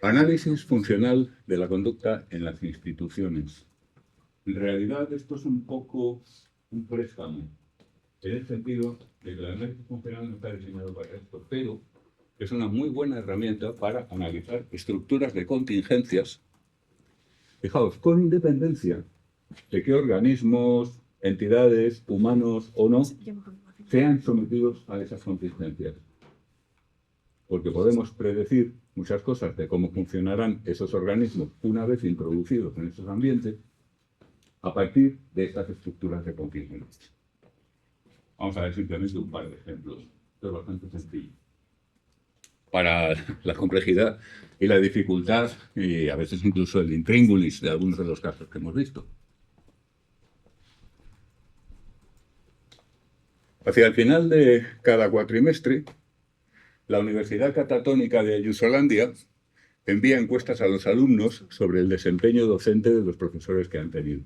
Análisis funcional de la conducta en las instituciones. En realidad esto es un poco un préstamo, en el sentido de que el análisis funcional no está diseñado para esto, pero es una muy buena herramienta para analizar estructuras de contingencias, fijaos, con independencia de qué organismos, entidades, humanos o no, sean sometidos a esas contingencias. Porque podemos predecir muchas cosas de cómo funcionarán esos organismos una vez introducidos en esos ambientes a partir de estas estructuras de contingencia. Vamos a ver simplemente un par de ejemplos. Esto es bastante sencillo. Para la complejidad y la dificultad, y a veces incluso el intríngulis de algunos de los casos que hemos visto. Hacia el final de cada cuatrimestre, la Universidad Catatónica de Ayusolandia envía encuestas a los alumnos sobre el desempeño docente de los profesores que han tenido.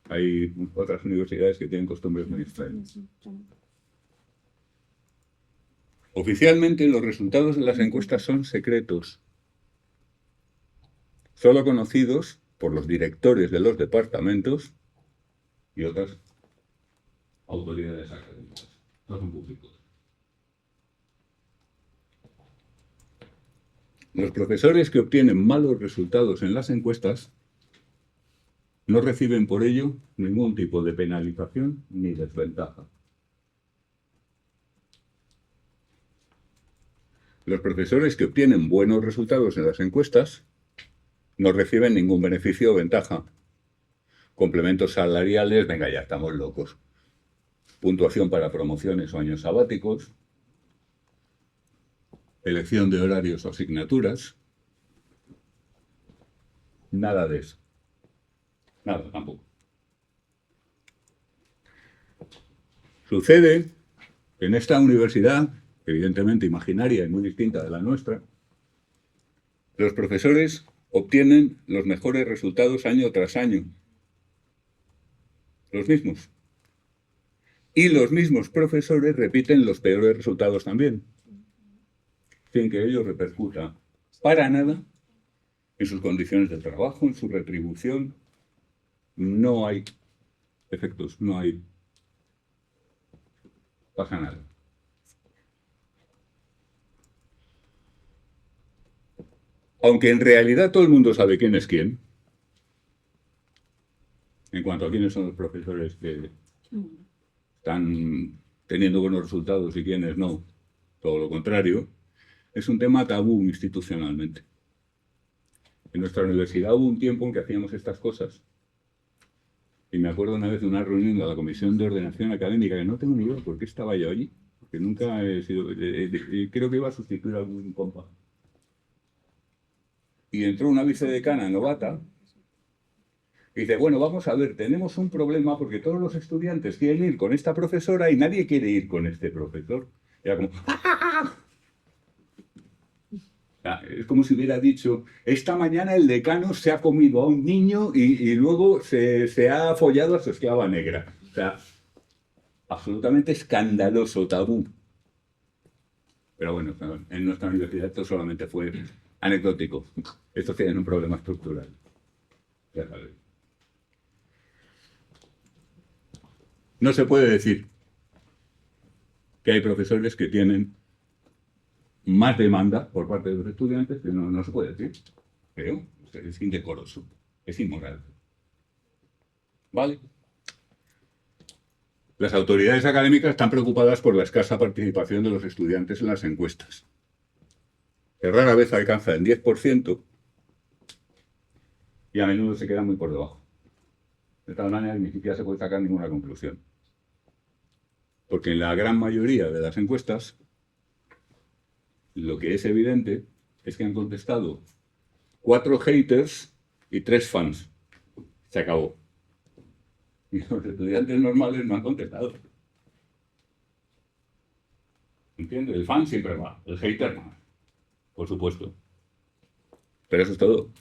Hay otras universidades que tienen costumbres muy extrañas. Oficialmente, los resultados de las encuestas son secretos, solo conocidos por los directores de los departamentos y otras autoridades académicas. No son públicos. Los profesores que obtienen malos resultados en las encuestas no reciben por ello ningún tipo de penalización ni desventaja. Los profesores que obtienen buenos resultados en las encuestas no reciben ningún beneficio o ventaja. Complementos salariales, venga, ya estamos locos. Puntuación para promociones o años sabáticos. Elección de horarios o asignaturas. Nada de eso. Nada, tampoco. Sucede que en esta universidad, evidentemente imaginaria y muy distinta de la nuestra, los profesores obtienen los mejores resultados año tras año. Los mismos. Y los mismos profesores repiten los peores resultados también, sin que ello repercuta para nada en sus condiciones de trabajo, en su retribución. No hay efectos, no hay... pasa nada. Aunque en realidad todo el mundo sabe quién es quién, en cuanto a quiénes son los profesores que están teniendo buenos resultados y quiénes no, todo lo contrario, es un tema tabú institucionalmente. En nuestra universidad hubo un tiempo en que hacíamos estas cosas. Y me acuerdo una vez de una reunión de la Comisión de Ordenación Académica, que no tengo ni idea por qué estaba yo allí, porque nunca he sido... creo que iba a sustituir a algún compa. Y entró una vicedecana novata y dice, bueno, vamos a ver, tenemos un problema porque todos los estudiantes quieren ir con esta profesora y nadie quiere ir con este profesor. Era como... Es como si hubiera dicho, esta mañana el decano se ha comido a un niño y luego se ha follado a su esclava negra. O sea, absolutamente escandaloso, tabú. Pero bueno, en nuestra universidad esto solamente fue anecdótico. Estos tienen un problema estructural. Ya sabéis. No se puede decir que hay profesores que tienen más demanda por parte de los estudiantes, que no se puede decir. Pero es indecoroso, es inmoral. ¿Vale? Las autoridades académicas están preocupadas por la escasa participación de los estudiantes en las encuestas, que rara vez alcanza el 10% y a menudo se queda muy por debajo. De tal manera que ni siquiera se puede sacar ninguna conclusión. Porque en la gran mayoría de las encuestas, lo que es evidente es que han contestado 4 haters y 3 fans. Se acabó. Y los estudiantes normales no han contestado. ¿Entiendes? El fan siempre va, el hater no. Por supuesto. Pero eso es todo.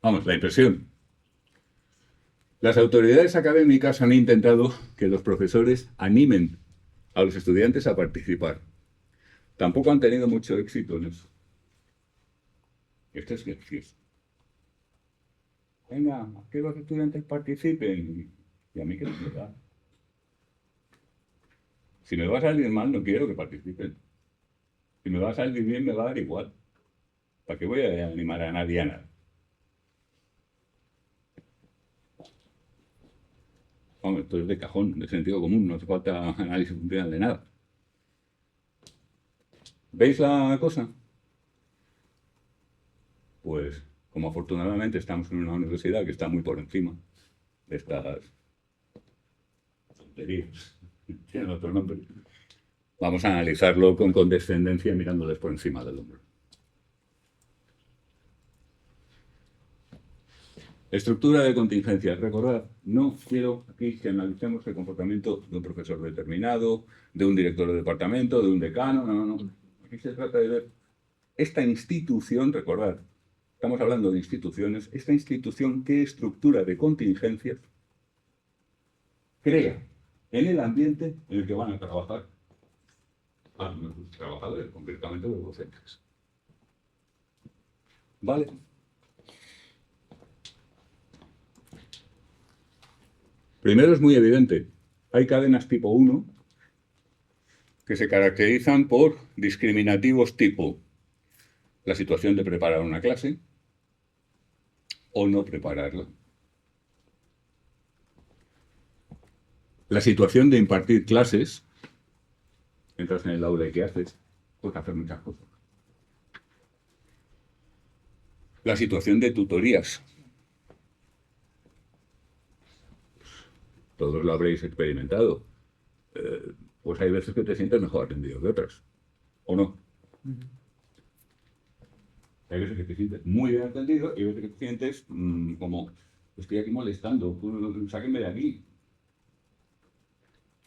Vamos, la impresión. Las autoridades académicas han intentado que los profesores animen a los estudiantes a participar. Tampoco han tenido mucho éxito en eso. Esto es gracioso. Venga, que los estudiantes participen. Y a mí que no me da. Si me va a salir mal, no quiero que participen. Si me va a salir bien, me va a dar igual. ¿Para qué voy a animar a nadie a nada? Hombre, esto es de cajón, de sentido común, no hace falta análisis funcional de nada. ¿Veis la cosa? Pues, como afortunadamente estamos en una universidad que está muy por encima de estas tonterías, tiene otro nombre, vamos a analizarlo con condescendencia mirándoles por encima del hombro. Estructura de contingencias. Recordad, no quiero aquí que analicemos el comportamiento de un profesor determinado, de un director de departamento, de un decano, no. Aquí se trata de ver esta institución, recordad, estamos hablando de instituciones, esta institución, ¿qué estructura de contingencias crea en el ambiente en el que van a trabajar a los trabajadores, concretamente los docentes? ¿Vale? Primero es muy evidente, hay cadenas tipo 1 que se caracterizan por discriminativos tipo la situación de preparar una clase o no prepararla. La situación de impartir clases, entras en el aula y ¿qué haces? Puedes hacer muchas cosas. La situación de tutorías. Todos lo habréis experimentado. Pues hay veces que te sientes mejor atendido que otras. ¿O no? Hay veces que te sientes muy bien atendido y hay veces que te sientes como, estoy aquí molestando, sáquenme de aquí.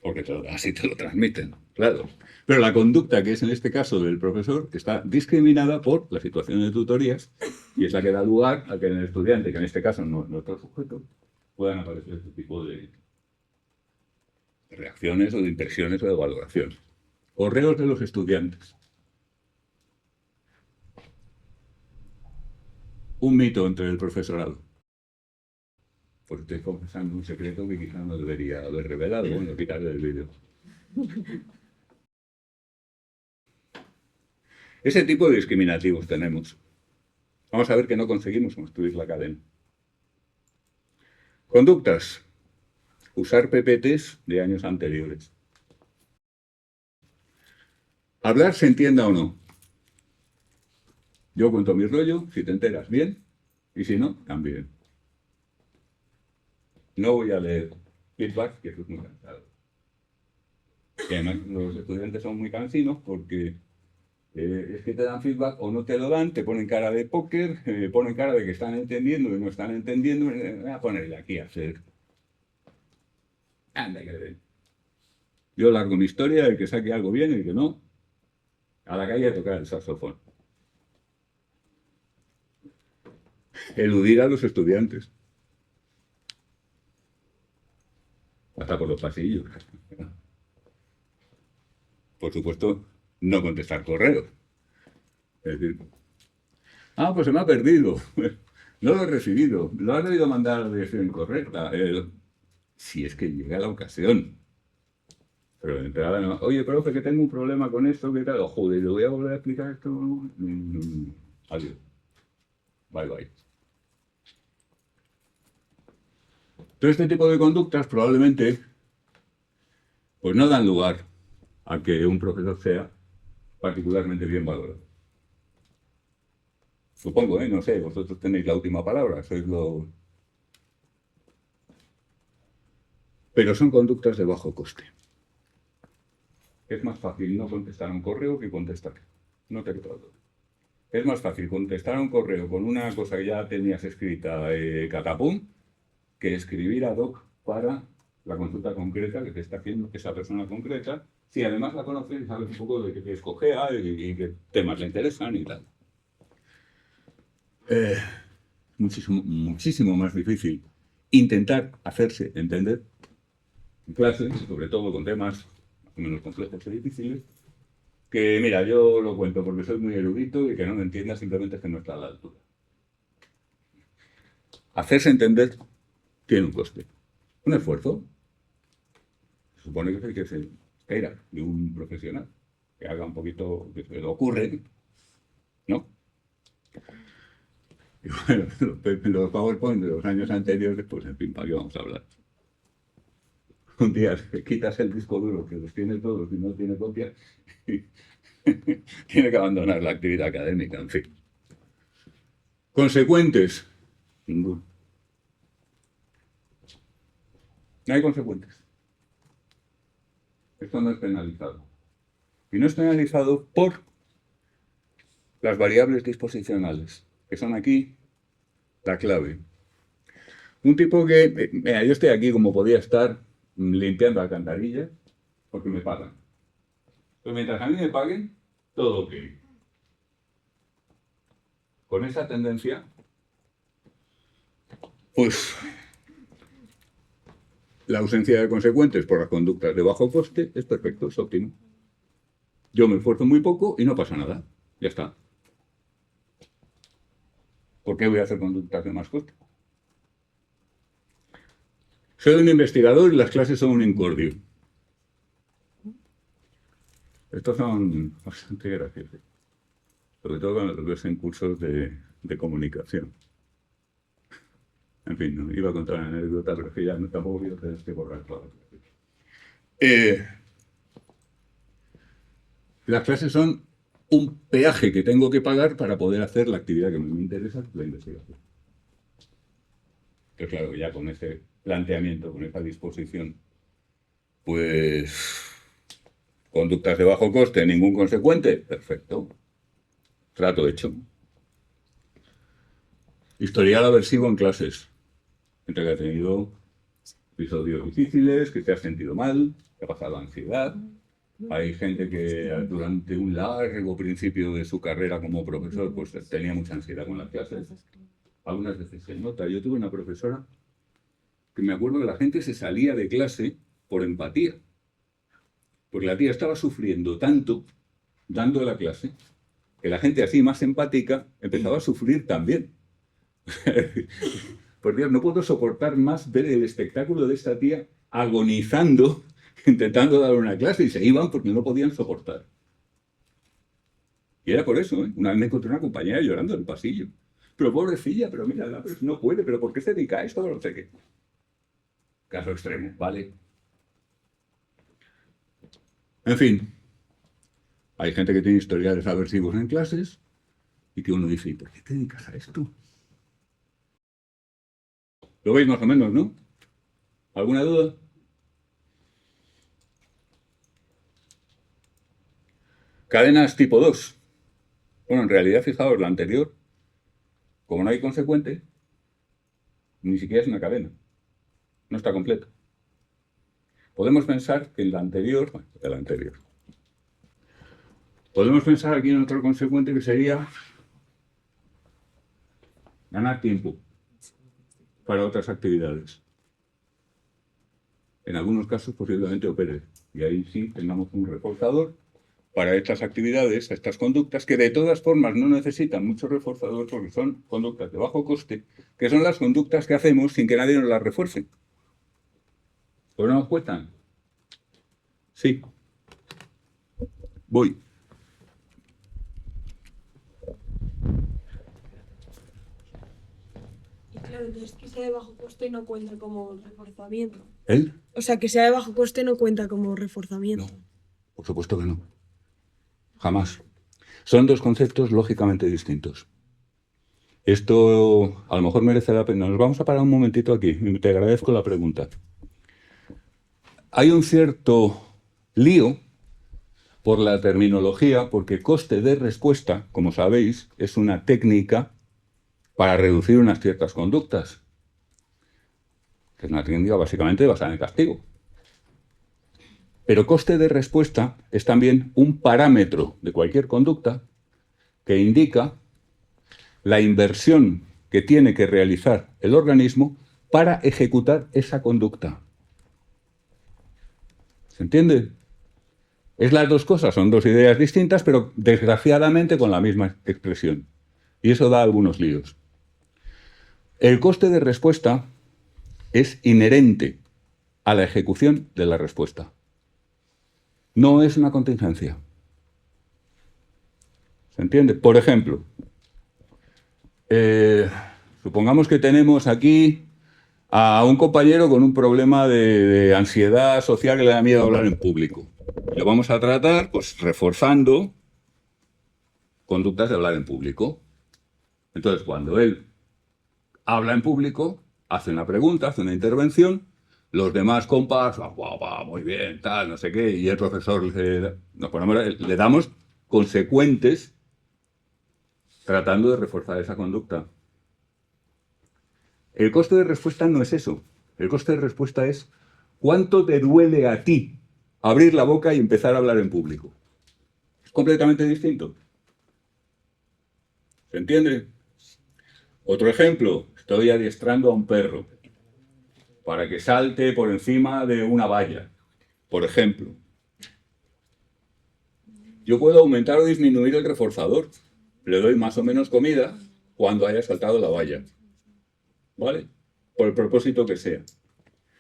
Porque así te lo transmiten, claro. Pero la conducta, que es en este caso del profesor, está discriminada por la situación de tutorías y es la que da lugar a que en el estudiante, que en este caso no es nuestro sujeto, puedan aparecer este tipo de reacciones o de impresiones o de valoraciones. Correos de los estudiantes. Un mito entre el profesorado. Pues estoy confesando un secreto que quizá no debería haber revelado. Bueno, quitarle el vídeo. Ese tipo de discriminativos tenemos. Vamos a ver que no conseguimos construir la cadena. Conductas. Usar PPTs de años anteriores. Hablar se entienda o no. Yo cuento mi rollo, si te enteras bien, y si no, también. No voy a leer feedback, que eso es muy cansado. Que además los estudiantes son muy cansinos porque es que te dan feedback o no te lo dan, te ponen cara de póker, ponen cara de que están entendiendo y no están entendiendo, voy a ponerle aquí a hacer. Anda, que ver. Yo largo mi historia, el que saque algo bien y el que no, a la calle a tocar el saxofón. Eludir a los estudiantes. Hasta por los pasillos. Por supuesto, no contestar correos. Es decir, pues se me ha perdido. No lo he recibido. Lo has debido mandar a la dirección incorrecta. Si es que llega la ocasión. Pero de entrada no. Oye, profe, que tengo un problema con esto, ¿qué tal? Joder, ¿le voy a volver a explicar esto? Adiós. Bye, bye. Todo este tipo de conductas probablemente pues no dan lugar a que un profesor sea particularmente bien valorado. Supongo, no sé, vosotros tenéis la última palabra, sois lo... Pero son conductas de bajo coste. Es más fácil no contestar a un correo que contestar. No te todo. Es más fácil contestar a un correo con una cosa que ya tenías escrita catapum que escribir ad hoc para la consulta concreta que te está haciendo esa persona concreta, si además la conoces y sabes un poco de qué te escogea y qué temas le interesan y tal. Muchísimo más difícil intentar hacerse entender en clase, sobre todo con temas más o menos complejos y difíciles, que, mira, yo lo cuento porque soy muy erudito y que no me entienda simplemente es que no está a la altura. Hacerse entender tiene un coste, un esfuerzo. Se supone que es el que se espera de un profesional, que haga un poquito, que se le ocurre, ¿no? Y bueno, los PowerPoint de los años anteriores, pues en fin, ¿para qué vamos a hablar? Un día quitas el disco duro que los tiene todos y no tiene copia, y tiene que abandonar la actividad académica, en fin. ¿Consecuentes? Ninguno. No hay consecuentes. Esto no es penalizado. Y no es penalizado por las variables disposicionales, que son aquí la clave. Un tipo que, mira, yo estoy aquí como podía estar limpiando alcantarillas porque me pagan. Pero mientras a mí me paguen, todo ok. Con esa tendencia, pues la ausencia de consecuentes por las conductas de bajo coste es perfecto, es óptimo. Yo me esfuerzo muy poco y no pasa nada. Ya está. ¿Por qué voy a hacer conductas de más coste? Soy un investigador y las clases son un incordio. Estos son bastante graciosos. Sobre todo cuando los ves en cursos de comunicación. En fin, no, iba a contar una anécdota, pero es que ya no, tampoco quiero tener que borrar todas las clases. Las clases son un peaje que tengo que pagar para poder hacer la actividad que me interesa, la investigación. Que claro, ya con ese planteamiento, con esa disposición, pues conductas de bajo coste, ningún consecuente, perfecto. Trato hecho. Historial aversivo en clases. Entre que ha tenido episodios difíciles, que te has sentido mal, que ha pasado ansiedad. Hay gente que durante un largo principio de su carrera como profesor pues tenía mucha ansiedad con las clases. Algunas veces se nota. Yo tuve una profesora que me acuerdo que la gente se salía de clase por empatía. Porque la tía estaba sufriendo tanto dando la clase que la gente así más empática empezaba a sufrir también. Por Dios, no puedo soportar más ver el espectáculo de esta tía agonizando, intentando dar una clase y se iban porque no podían soportar. Y era por eso, ¿eh? Una vez me encontré una compañera llorando en el pasillo. Pero pobrecilla, pero mira, pero no puede, pero ¿por qué se dedica a esto? No sé qué. Caso extremo, ¿vale? En fin, hay gente que tiene historiales aversivos en clases y que uno dice, ¿por qué te dedicas a esto? Lo veis más o menos, ¿no? ¿Alguna duda? Cadenas tipo 2. Bueno, en realidad, fijaos, la anterior, como no hay consecuente, ni siquiera es una cadena. No está completa. Podemos pensar que en la anterior, bueno, de la anterior, podemos pensar aquí en otro consecuente que sería ganar tiempo para otras actividades. En algunos casos posiblemente opere. Y ahí sí tengamos un reforzador para estas actividades, estas conductas, que de todas formas no necesitan mucho reforzador porque son conductas de bajo coste, que son las conductas que hacemos sin que nadie nos las refuerce. ¿Pues no nos cuestan? Sí. Voy. Y claro, entonces que sea de bajo coste no cuenta como reforzamiento. ¿Él? O sea, que sea de bajo coste no cuenta como reforzamiento. No, por supuesto que no. Jamás. Son dos conceptos lógicamente distintos. Esto a lo mejor merece la pena. Nos vamos a parar un momentito aquí. Te agradezco la pregunta. Hay un cierto lío por la terminología, porque coste de respuesta, como sabéis, es una técnica para reducir unas ciertas conductas. Que es una técnica básicamente basada en el castigo. Pero coste de respuesta es también un parámetro de cualquier conducta que indica la inversión que tiene que realizar el organismo para ejecutar esa conducta. ¿Se entiende? Es las dos cosas, son dos ideas distintas, pero desgraciadamente con la misma expresión. Y eso da algunos líos. El coste de respuesta es inherente a la ejecución de la respuesta. No es una contingencia. ¿Se entiende? Por ejemplo, supongamos que tenemos aquí a un compañero con un problema de ansiedad social que le da miedo hablar en público. Lo vamos a tratar pues reforzando conductas de hablar en público. Entonces, cuando él habla en público, hace una pregunta, hace una intervención, los demás compas, guau, muy bien, tal, no sé qué, y el profesor le damos consecuentes tratando de reforzar esa conducta. El coste de respuesta no es eso. El coste de respuesta es cuánto te duele a ti abrir la boca y empezar a hablar en público. Es completamente distinto. ¿Se entiende? Otro ejemplo, estoy adiestrando a un perro para que salte por encima de una valla, por ejemplo. Yo puedo aumentar o disminuir el reforzador. Le doy más o menos comida cuando haya saltado la valla. ¿Vale? Por el propósito que sea.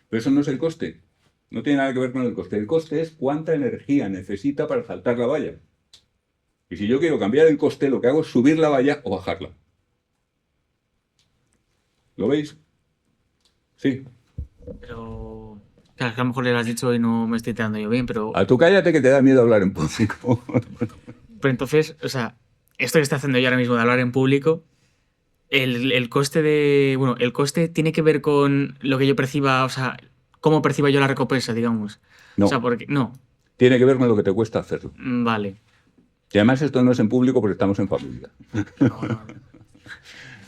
Pero eso no es el coste. No tiene nada que ver con el coste. El coste es cuánta energía necesita para saltar la valla. Y si yo quiero cambiar el coste, lo que hago es subir la valla o bajarla. ¿Lo veis? Sí. Pero... Claro, es que a lo mejor le lo has dicho y no me estoy enterando yo bien, pero... A tú cállate que te da miedo hablar en público. Pero entonces, o sea, esto que está haciendo yo ahora mismo de hablar en público, el coste de... Bueno, el coste tiene que ver con lo que yo perciba, o sea, cómo perciba yo la recompensa, digamos. No. O sea, porque... No. Tiene que ver con lo que te cuesta hacerlo. Vale. Y además esto no es en público porque estamos en familia. No.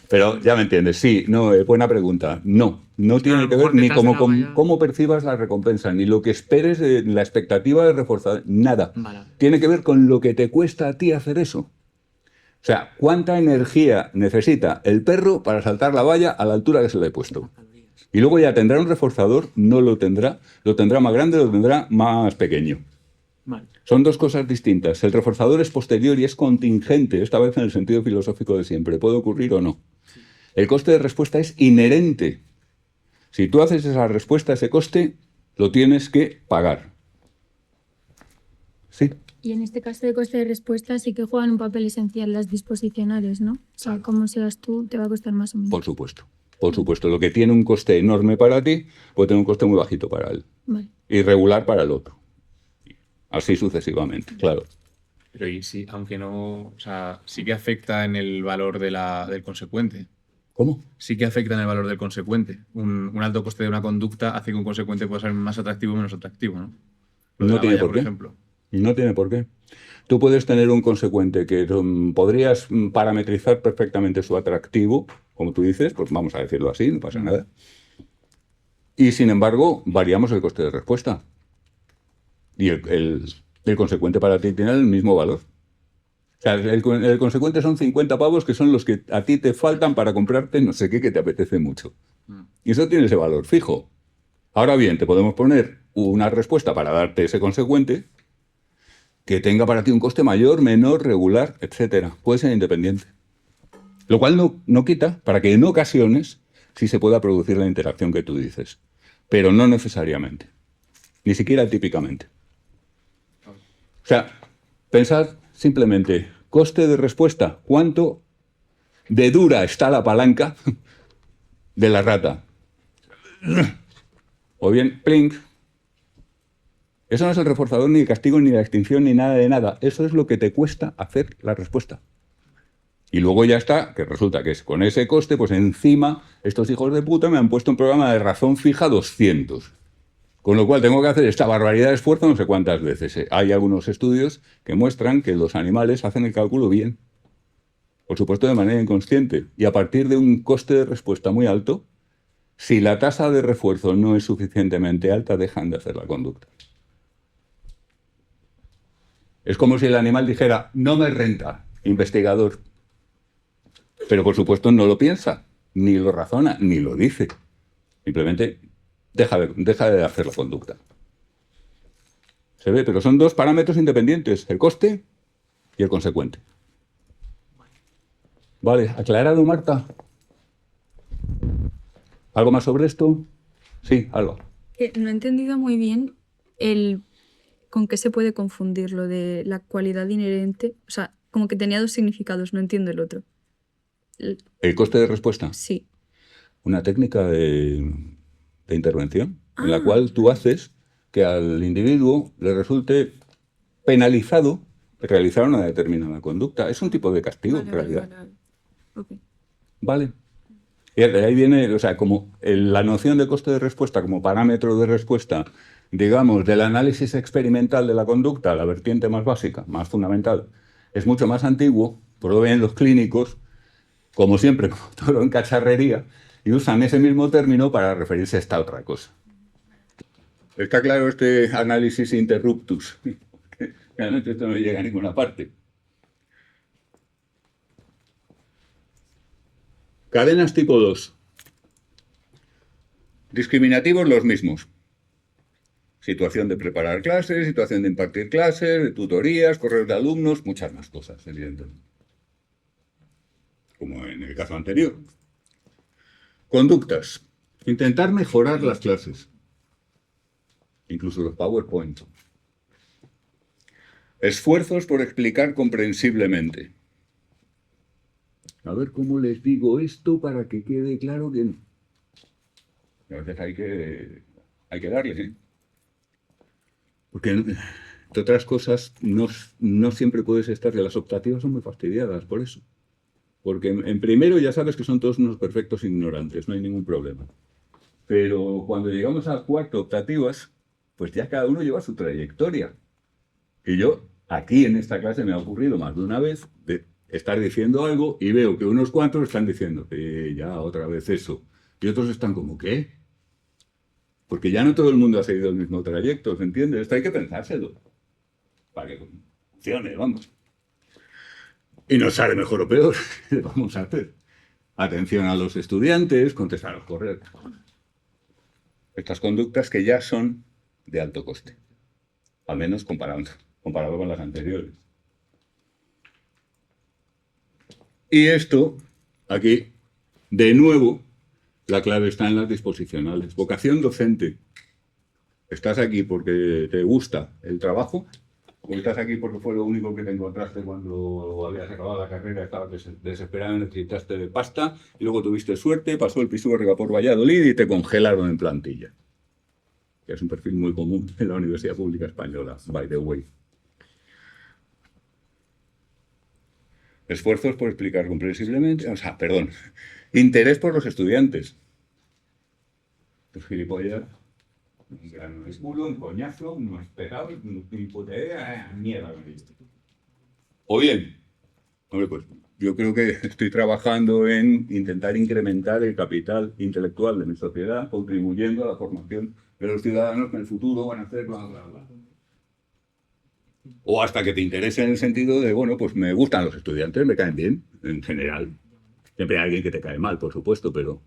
Pero ya me entiendes, sí, no, buena pregunta. No tiene lo que mejor ver ni detrás de la cómo, valla- cómo percibas la recompensa, ni lo que esperes de la expectativa de reforzar, nada. Vale. Tiene que ver con lo que te cuesta a ti hacer eso. O sea, cuánta energía necesita el perro para saltar la valla a la altura que se le he puesto. Y luego ya tendrá un reforzador, no lo tendrá más grande, lo tendrá más pequeño. Vale. Son dos cosas distintas. El reforzador es posterior y es contingente, esta vez en el sentido filosófico de siempre. ¿Puede ocurrir o no? El coste de respuesta es inherente. Si tú haces esa respuesta, ese coste, lo tienes que pagar. ¿Sí? Y en este caso de coste de respuesta sí que juegan un papel esencial las disposicionales, ¿no? O sea, como seas tú, te va a costar más o menos. Por supuesto. Por supuesto. Lo que tiene un coste enorme para ti puede tener un coste muy bajito para él. Vale. Y regular para el otro. Así sucesivamente, claro. Pero y sí, aunque no, o sea, sí que afecta en el valor del consecuente. ¿Cómo? Sí que afecta en el valor del consecuente. Un alto coste de una conducta hace que un consecuente pueda ser más atractivo o menos atractivo, ¿no? Lo de No la tiene valla, por qué. ejemplo. No tiene por qué. Tú puedes tener un consecuente que podrías parametrizar perfectamente su atractivo, como tú dices, pues vamos a decirlo así, no pasa nada. Y sin embargo, variamos el coste de respuesta. Y el consecuente para ti tiene el mismo valor. O sea, el consecuente son 50 pavos que son los que a ti te faltan para comprarte no sé qué que te apetece mucho. Y eso tiene ese valor fijo. Ahora bien, te podemos poner una respuesta para darte ese consecuente que tenga para ti un coste mayor, menor, regular, etcétera. Puede ser independiente. Lo cual no quita para que en ocasiones sí se pueda producir la interacción que tú dices. Pero no necesariamente. Ni siquiera típicamente. O sea, pensad simplemente, coste de respuesta, ¿cuánto de dura está la palanca de la rata? O bien, plink. Eso no es el reforzador, ni el castigo, ni la extinción, ni nada de nada. Eso es lo que te cuesta hacer la respuesta. Y luego ya está, que resulta que es con ese coste, pues encima estos hijos de puta me han puesto un programa de razón fija 200. Con lo cual tengo que hacer esta barbaridad de esfuerzo no sé cuántas veces. Hay algunos estudios que muestran que los animales hacen el cálculo bien. Por supuesto de manera inconsciente. Y a partir de un coste de respuesta muy alto, si la tasa de refuerzo no es suficientemente alta, dejan de hacer la conducta. Es como si el animal dijera, no me renta, investigador. Pero por supuesto no lo piensa, ni lo razona, ni lo dice. Simplemente deja de hacer la conducta. Se ve, pero son dos parámetros independientes, el coste y el consecuente. Vale, ¿aclarado, Marta? ¿Algo más sobre esto? Sí, Alba. No he entendido muy bien con qué se puede confundir lo de la cualidad inherente. O sea, como que tenía dos significados, no entiendo el otro. ¿El coste de respuesta? Sí. Una técnica de intervención en la Ah. cual tú haces que al individuo le resulte penalizado realizar una determinada conducta. Es un tipo de castigo, en realidad. Vale. Ok. Vale. Y de ahí viene, o sea, como la noción de coste de respuesta como parámetro de respuesta, digamos, del análisis experimental de la conducta, la vertiente más básica, más fundamental, es mucho más antiguo, por lo bien los clínicos, como siempre, como todo en cacharrería, y usan ese mismo término para referirse a esta otra cosa. ¿Está claro este análisis interruptus? Realmente esto no llega a ninguna parte. Cadenas tipo 2. Discriminativos los mismos. Situación de preparar clases, situación de impartir clases, de tutorías, correos de alumnos, muchas más cosas, evidentemente. Como en el caso anterior. Conductas. Intentar mejorar las clases. Incluso los PowerPoint. Esfuerzos por explicar comprensiblemente. A ver cómo les digo esto para que quede claro que no. A veces hay que darle, ¿eh? Porque, entre otras cosas, no siempre puedes estar, que las optativas son muy fastidiadas por eso. Porque en primero ya sabes que son todos unos perfectos ignorantes, no hay ningún problema. Pero cuando llegamos a cuarto optativas, pues ya cada uno lleva su trayectoria. Y yo, aquí en esta clase me ha ocurrido más de una vez de estar diciendo algo y veo que unos cuantos están diciendo, ya, otra vez eso. Y otros están como, ¿qué? Porque ya no todo el mundo ha seguido el mismo trayecto, ¿se entiende? Esto hay que pensárselo. Para que funcione, vamos. Y nos sale mejor o peor, ¿qué vamos a hacer? Atención a los estudiantes, contestar a los correos. Estas conductas que ya son de alto coste. Al menos comparado con las anteriores. Y esto, aquí, de nuevo, la clave está en las disposicionales. Vocación docente. ¿Estás aquí porque te gusta el trabajo? ¿O estás aquí porque fue lo único que te encontraste cuando habías acabado la carrera, estabas desesperado, necesitaste de pasta, y luego tuviste suerte, pasó el Pisuerga por Valladolid y te congelaron en plantilla? Que es un perfil muy común en la Universidad Pública Española, by the way. Esfuerzos por explicar comprensiblemente, interés por los estudiantes. Pues gilipollas, un grano de culo, un coñazo, unos pegados, un puta idea, mierda. O bien, hombre, pues yo creo que estoy trabajando en intentar incrementar el capital intelectual de mi sociedad, contribuyendo a la formación de los ciudadanos que en el futuro van a hacer bla, bla, bla. O hasta que te interese en el sentido de, bueno, pues me gustan los estudiantes, me caen bien, en general. Siempre hay alguien que te cae mal, por supuesto, pero...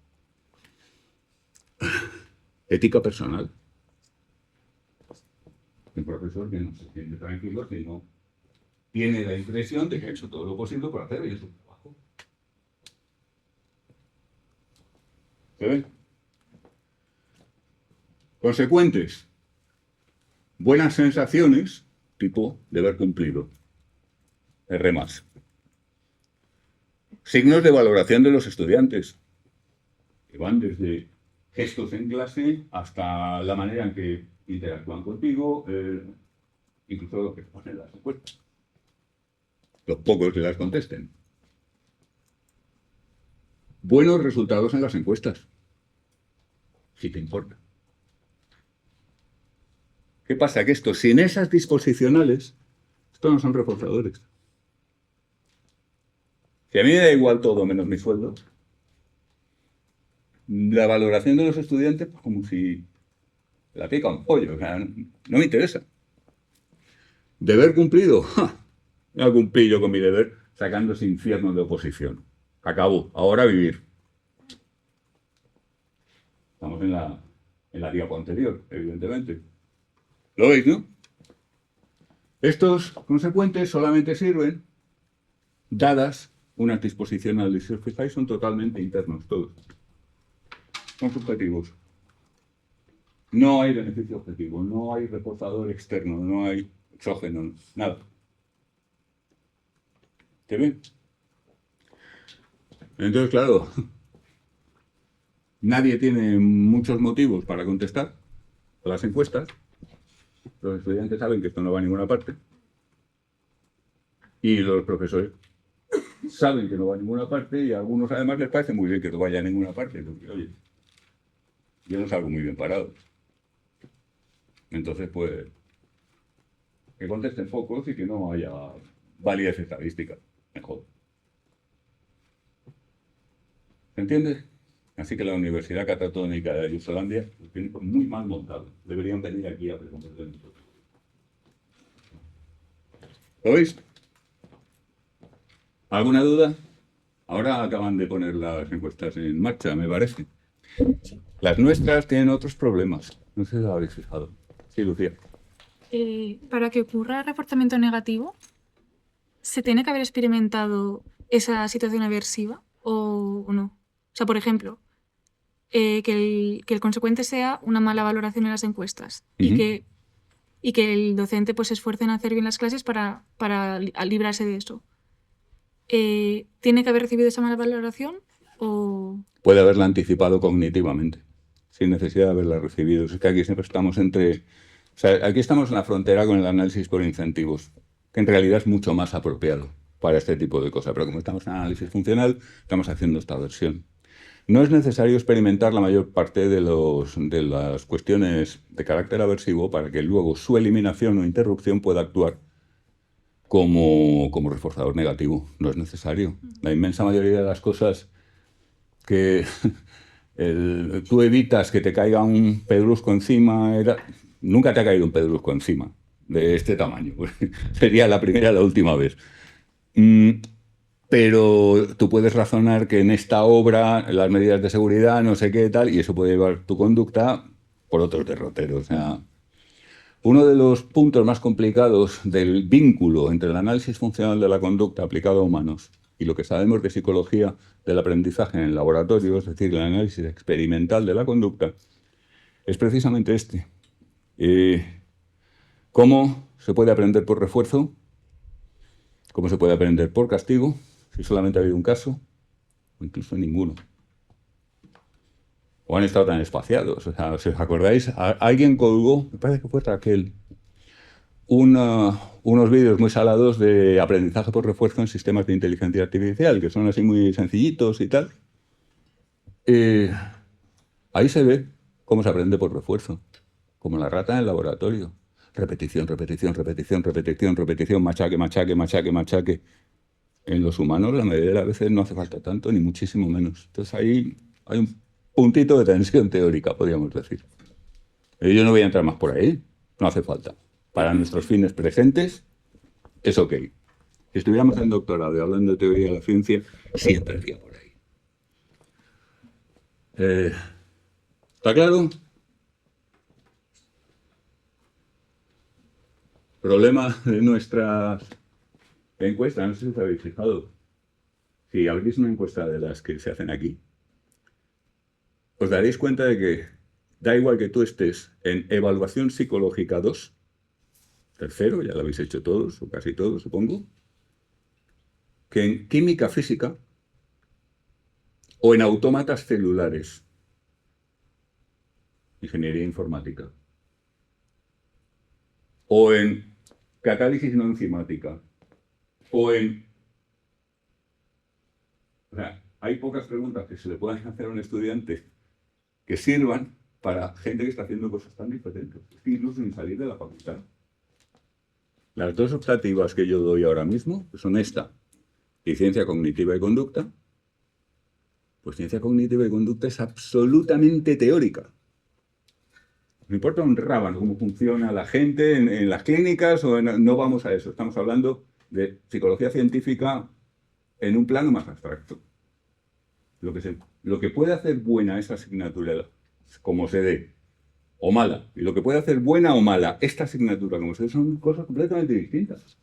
Ética personal. Un profesor que no se siente tranquilo si no tiene la impresión de que ha hecho todo lo posible por hacer bien su trabajo. ¿Se ve? Consecuentes. Buenas sensaciones, tipo deber cumplido. R+. Signos de valoración de los estudiantes, que van desde gestos en clase hasta la manera en que interactúan contigo, incluso lo que ponen en las encuestas. Los pocos que las contesten. Buenos resultados en las encuestas, si te importa. ¿Qué pasa? Que esto, sin esas disposicionales, estos no son reforzadores. Si a mí me da igual todo menos mi sueldo, la valoración de los estudiantes, pues como si la pica un pollo, o sea, no me interesa. ¿Deber cumplido? ¡Ja! Ya cumplí yo con mi deber sacando ese infierno de oposición. Acabó, ahora a vivir. Estamos en la diapo anterior, evidentemente. ¿Lo veis, no? Estos consecuentes solamente sirven dadas unas disposicionales. Si os fijáis, son totalmente internos todos. Son subjetivos. No hay beneficio objetivo, no hay reforzador externo, no hay exógeno, nada. ¿Te ven? Entonces, claro, nadie tiene muchos motivos para contestar a las encuestas. Los estudiantes saben que esto no va a ninguna parte. Y los profesores saben que no va a ninguna parte y a algunos además les parece muy bien que no vaya a ninguna parte. Porque, oye, yo no salgo muy bien parado. Entonces, pues, que contesten pocos y que no haya validez estadística. Mejor. ¿Se entiende? Así que la Universidad Catatónica de Ayusolandia lo tiene muy mal montado. Deberían venir aquí a preguntar de nosotros. ¿Lo veis? ¿Alguna duda? Ahora acaban de poner las encuestas en marcha, me parece. Las nuestras tienen otros problemas. No sé si lo habéis fijado. Sí, Lucía. Para que ocurra reforzamiento negativo, ¿se tiene que haber experimentado esa situación aversiva o no? O sea, por ejemplo, que el consecuente sea una mala valoración en las encuestas y que el docente pues, se esfuerce en hacer bien las clases para librarse de eso. ¿Tiene que haber recibido esa mala valoración o...? Puede haberla anticipado cognitivamente, sin necesidad de haberla recibido. Es que aquí siempre estamos entre... O sea, aquí estamos en la frontera con el análisis por incentivos, que en realidad es mucho más apropiado para este tipo de cosas. Pero como estamos en análisis funcional, estamos haciendo esta versión. No es necesario experimentar la mayor parte de las cuestiones de carácter aversivo para que luego su eliminación o interrupción pueda actuar como reforzador negativo. No es necesario. La inmensa mayoría de las cosas que tú evitas que te caiga un pedrusco encima, nunca te ha caído un pedrusco encima de este tamaño. Sería la primera y la última vez. Pero tú puedes razonar que en esta obra las medidas de seguridad, no sé qué tal, y eso puede llevar tu conducta por otros derroteros. O sea, uno de los puntos más complicados del vínculo entre el análisis funcional de la conducta aplicado a humanos y lo que sabemos de psicología del aprendizaje en el laboratorio, es decir, el análisis experimental de la conducta, es precisamente este. ¿Cómo se puede aprender por refuerzo? ¿Cómo se puede aprender por castigo? Si solamente ha habido un caso, o incluso ninguno. O han estado tan espaciados. O sea, si os acordáis, alguien colgó, me parece que fue Raquel, unos vídeos muy salados de aprendizaje por refuerzo en sistemas de inteligencia artificial, que son así muy sencillitos y tal. Ahí se ve cómo se aprende por refuerzo, como la rata en el laboratorio. Repetición, repetición, repetición, repetición, repetición, machaque, machaque, machaque, machaque. En los humanos la mayoría de las veces no hace falta tanto, ni muchísimo menos. Entonces ahí hay un puntito de tensión teórica, podríamos decir. Yo no voy a entrar más por ahí, no hace falta. Para nuestros fines presentes, es ok. Si estuviéramos en doctorado y hablando de teoría de la ciencia, sí entraría por ahí. ¿Está claro? Problema de nuestras encuestas, no sé si os habéis fijado. Si abrís una encuesta de las que se hacen aquí, os daréis cuenta de que da igual que tú estés en evaluación psicológica 2, tercero, ya lo habéis hecho todos, o casi todos, supongo, que en química física o en autómatas celulares, ingeniería informática, o en catálisis no enzimática, o en... O sea, hay pocas preguntas que se le puedan hacer a un estudiante que sirvan para gente que está haciendo cosas tan diferentes, incluso sin salir de la facultad. Las dos optativas que yo doy ahora mismo, que son esta y ciencia cognitiva y conducta, pues ciencia cognitiva y conducta es absolutamente teórica. No importa un rábano cómo funciona la gente en las clínicas, no vamos a eso. Estamos hablando de psicología científica en un plano más abstracto. Lo que puede hacer buena esa asignatura, como se dé, o mala. Y lo que puede hacer buena o mala esta asignatura como ustedes son cosas completamente distintas.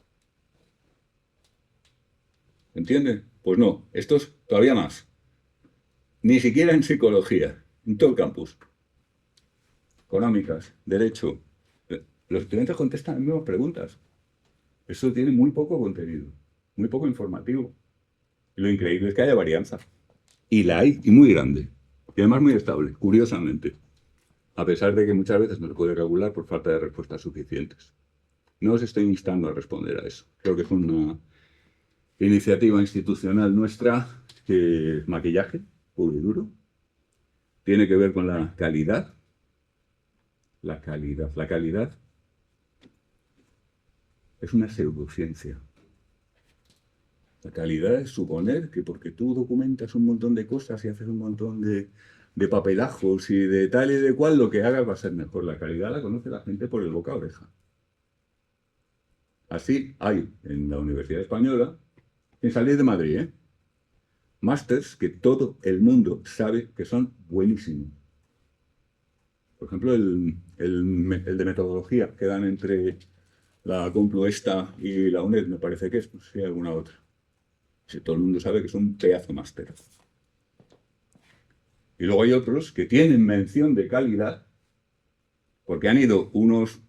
¿Entienden? Pues no, esto es todavía más. Ni siquiera en psicología, en todo el campus. Económicas, derecho. Los estudiantes contestan las mismas preguntas. Eso tiene muy poco contenido, muy poco informativo. Y lo increíble es que haya varianza. Y la hay, y muy grande. Y además muy estable, curiosamente. A pesar de que muchas veces no se puede calcular por falta de respuestas suficientes. No os estoy instando a responder a eso. Creo que es una iniciativa institucional nuestra que es maquillaje, puro y duro. Tiene que ver con la calidad. La calidad es una pseudociencia. La calidad es suponer que porque tú documentas un montón de cosas y haces un montón de papelajos y de tal y de cual, lo que hagas va a ser mejor. La calidad la conoce la gente por el boca a oreja. Así hay en la Universidad Española, sin salir de Madrid, másters que todo el mundo sabe que son buenísimos. Por ejemplo, el de metodología que dan entre la Complu esta y la UNED, me parece que es, no sé si hay alguna otra. Si todo el mundo sabe que es un pedazo máster. Y luego hay otros que tienen mención de calidad porque han ido unos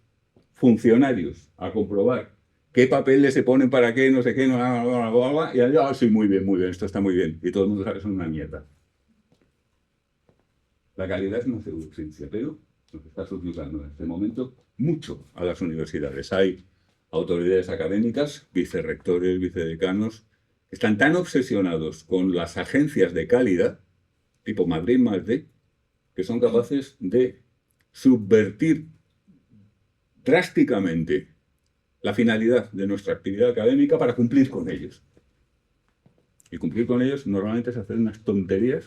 funcionarios a comprobar qué papeles se ponen para qué, no sé qué, y allá, sí, muy bien, esto está muy bien. Y todo el mundo sabe que son una mierda. La calidad es una pseudociencia, pero nos está subyugando en este momento mucho a las universidades. Hay autoridades académicas, vicerrectores, vicedecanos, que están tan obsesionados con las agencias de calidad, tipo Madrid más D, que son capaces de subvertir drásticamente la finalidad de nuestra actividad académica para cumplir con ellos. Y cumplir con ellos normalmente es hacer unas tonterías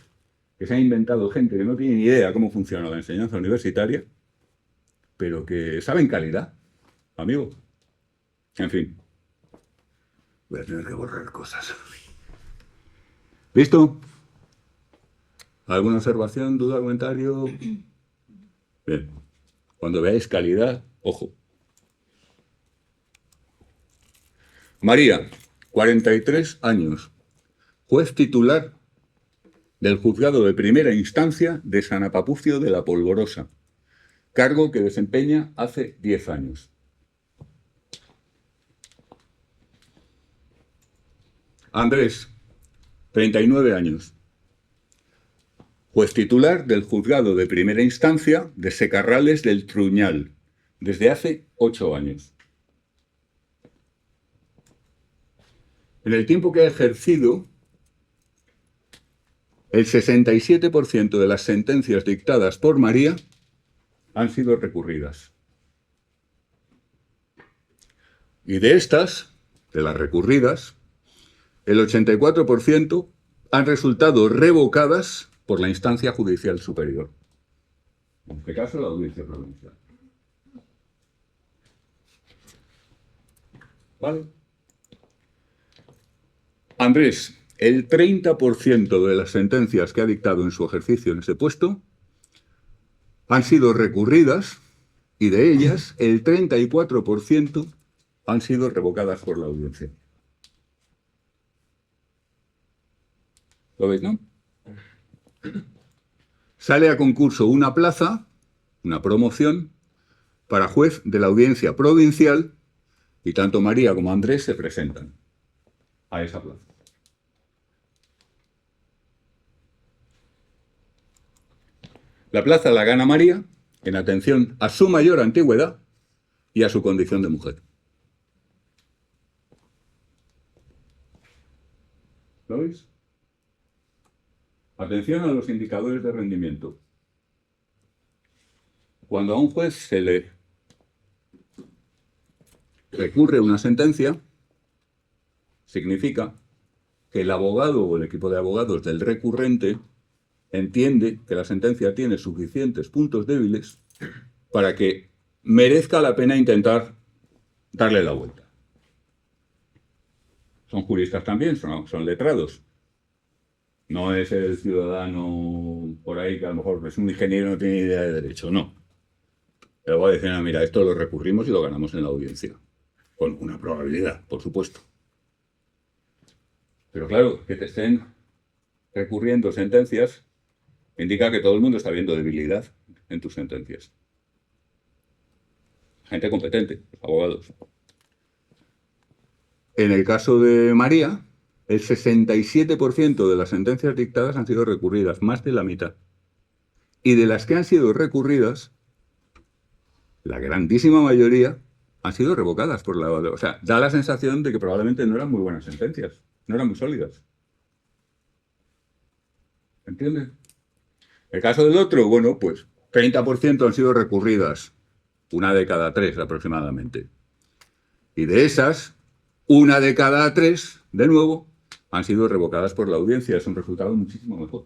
que se ha inventado gente que no tiene ni idea cómo funciona la enseñanza universitaria, pero que saben calidad, amigo. En fin. Voy a tener que borrar cosas. ¿Listo? ¿Alguna observación, duda, comentario? Bien. Cuando veáis calidad, ojo. María, 43 años, juez titular del juzgado de primera instancia de San Apapucio de la Polvorosa, cargo que desempeña hace 10 años. Andrés, 39 años, juez titular del juzgado de primera instancia de Secarrales del Truñal, desde hace 8 años. En el tiempo que ha ejercido, el 67% de las sentencias dictadas por María han sido recurridas. Y de estas, de las recurridas, el 84% han resultado revocadas por la instancia judicial superior. En este caso, la audiencia provincial. ¿Vale? Andrés, el 30% de las sentencias que ha dictado en su ejercicio en ese puesto han sido recurridas y de ellas el 34% han sido revocadas por la audiencia. ¿Lo veis, no? Sale a concurso una plaza, una promoción, para juez de la audiencia provincial y tanto María como Andrés se presentan a esa plaza. La plaza la gana María en atención a su mayor antigüedad y a su condición de mujer. ¿Lo veis? Atención a los indicadores de rendimiento. Cuando a un juez se le recurre una sentencia, significa que el abogado o el equipo de abogados del recurrente entiende que la sentencia tiene suficientes puntos débiles para que merezca la pena intentar darle la vuelta. Son juristas también, son letrados. No es el ciudadano por ahí que a lo mejor es un ingeniero y no tiene idea de derecho, no. Le voy a decir, "Ah, mira, esto lo recurrimos y lo ganamos en la audiencia. Con una probabilidad, por supuesto. Pero claro, que te estén recurriendo sentencias indica que todo el mundo está viendo debilidad en tus sentencias. Gente competente, los abogados. En el caso de María, el 67% de las sentencias dictadas han sido recurridas, más de la mitad. Y de las que han sido recurridas, la grandísima mayoría han sido revocadas por la... O sea, da la sensación de que probablemente no eran muy buenas sentencias, no eran muy sólidas. ¿Entiendes? El caso del otro, bueno, pues 30% han sido recurridas, una de cada 3 aproximadamente. Y de esas, una de cada 3, de nuevo, han sido revocadas por la audiencia. Es un resultado muchísimo mejor.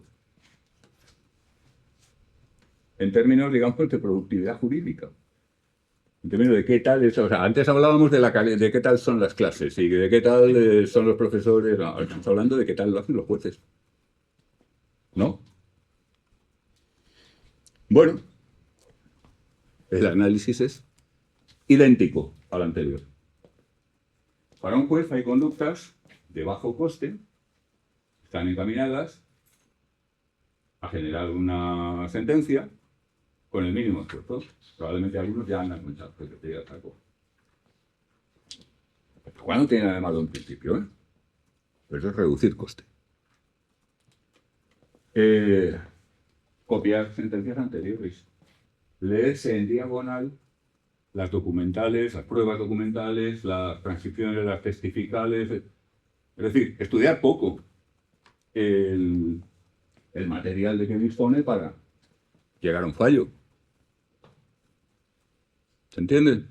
En términos, digamos, de productividad jurídica. En términos de qué tal es... O sea, antes hablábamos de qué tal son las clases y de qué tal son los profesores. No, estamos hablando de qué tal lo hacen los jueces. ¿No? Bueno, el análisis es idéntico al anterior. Para un juez hay conductas de bajo coste, están encaminadas a generar una sentencia con el mínimo esfuerzo. Probablemente algunos ya han argumentado que te diga saco. ¿Cuándo tiene nada de malo en principio? Pero eso es reducir coste. Copiar sentencias anteriores. Leerse en diagonal las documentales, las pruebas documentales, las transcripciones, las testificales. Es decir, estudiar poco el material de que dispone para llegar a un fallo. ¿Se entiende?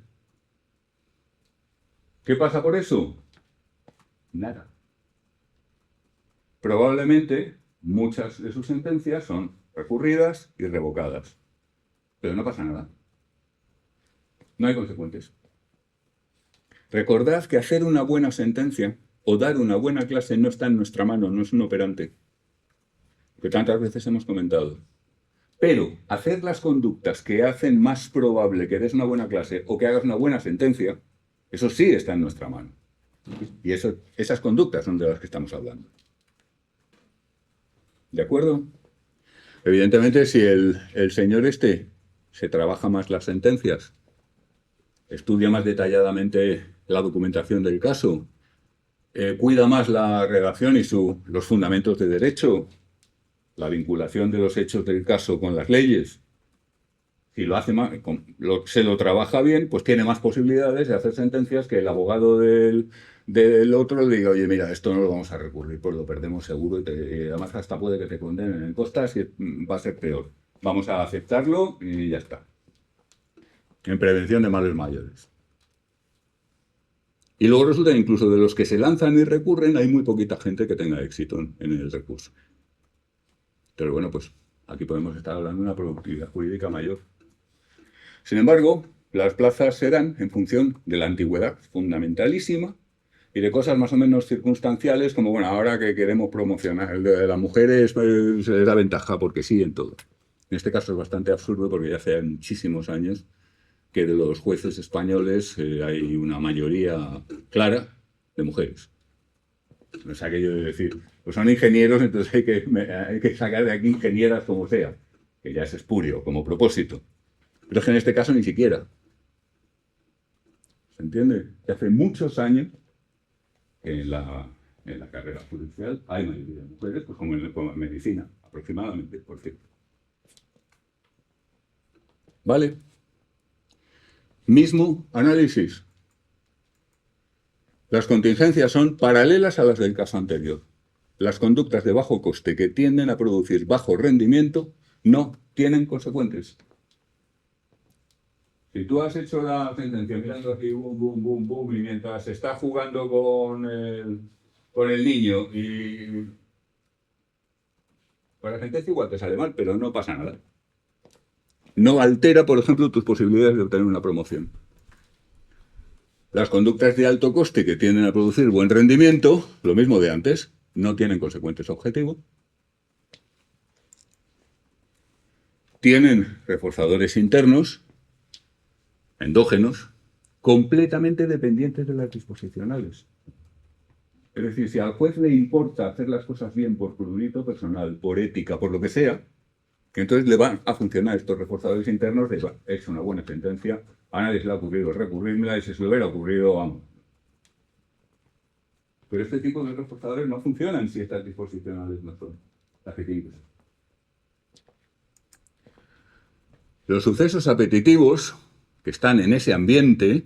¿Qué pasa por eso? Nada. Probablemente muchas de sus sentencias son recurridas y revocadas. Pero no pasa nada. No hay consecuencias. Recordad que hacer una buena sentencia o dar una buena clase no está en nuestra mano, no es un operante. Que tantas veces hemos comentado. Pero hacer las conductas que hacen más probable que des una buena clase o que hagas una buena sentencia, eso sí está en nuestra mano. Y esas conductas son de las que estamos hablando. ¿De acuerdo? Evidentemente, si el señor se trabaja más las sentencias, estudia más detalladamente la documentación del caso, cuida más la redacción y los fundamentos de derecho, la vinculación de los hechos del caso con las leyes. Si lo hace más, se lo trabaja bien, pues tiene más posibilidades de hacer sentencias que el abogado del otro le diga, oye, mira, esto no lo vamos a recurrir, pues lo perdemos seguro y además hasta puede que te condenen en costas y va a ser peor. Vamos a aceptarlo y ya está. En prevención de males mayores. Y luego resulta que incluso de los que se lanzan y recurren, hay muy poquita gente que tenga éxito en el recurso. Pero bueno, pues aquí podemos estar hablando de una productividad jurídica mayor. Sin embargo, las plazas se dan en función de la antigüedad fundamentalísima y de cosas más o menos circunstanciales, como, bueno, ahora que queremos promocionar, el de las mujeres se les da ventaja porque sí en todo. En este caso es bastante absurdo porque ya hace muchísimos años que de los jueces españoles hay una mayoría clara de mujeres. No es aquello de decir, pues son ingenieros, entonces hay que sacar de aquí ingenieras como sea, que ya es espurio como propósito. Pero es que en este caso ni siquiera. ¿Se entiende? Que hace muchos años que en la carrera judicial hay mayoría de mujeres, pues como en medicina, aproximadamente, por cierto. ¿Vale? Mismo análisis. Las contingencias son paralelas a las del caso anterior. Las conductas de bajo coste que tienden a producir bajo rendimiento no tienen consecuencias. Si tú has hecho la sentencia mirando aquí, boom, boom, boom, boom, y mientras está jugando con el niño y... Para la sentencia igual te sale mal, pero no pasa nada. No altera, por ejemplo, tus posibilidades de obtener una promoción. Las conductas de alto coste que tienden a producir buen rendimiento, lo mismo de antes, no tienen consecuencias objetivos. Tienen reforzadores internos endógenos, completamente dependientes de las disposicionales. Es decir, si al juez le importa hacer las cosas bien por prurito personal, por ética, por lo que sea, que entonces le van a funcionar estos reforzadores internos de, bueno, es una buena sentencia, a nadie se le ha ocurrido recurrirla y si se le hubiera ocurrido, vamos. Pero este tipo de reforzadores no funcionan si estas disposicionales no son apetitivas. Los sucesos apetitivos que están en ese ambiente,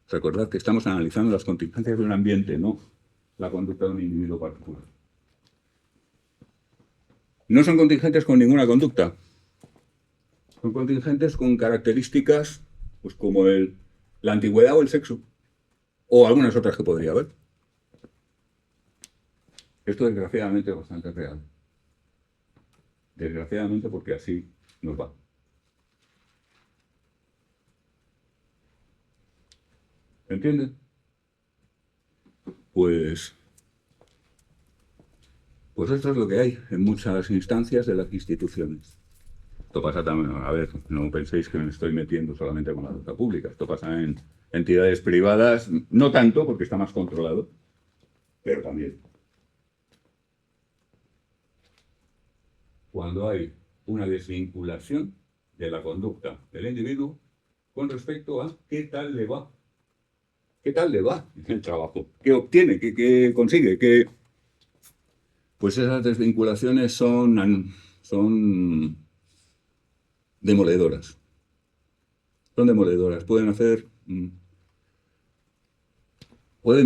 recordad que estamos analizando las contingencias de un ambiente, no la conducta de un individuo particular. No son contingentes con ninguna conducta. Son contingentes con características pues, como la antigüedad o el sexo. O algunas otras que podría haber. Esto desgraciadamente es bastante real. Desgraciadamente porque así nos va. ¿Entienden? Pues esto es lo que hay en muchas instancias de las instituciones. Esto pasa también, a ver, no penséis que me estoy metiendo solamente con la deuda pública. Esto pasa en entidades privadas, no tanto porque está más controlado, pero también. Cuando hay una desvinculación de la conducta del individuo con respecto a qué tal le va. ¿Qué tal le va en el trabajo? ¿Qué obtiene? ¿Qué consigue? Pues esas desvinculaciones son demoledoras. Son demoledoras. Pueden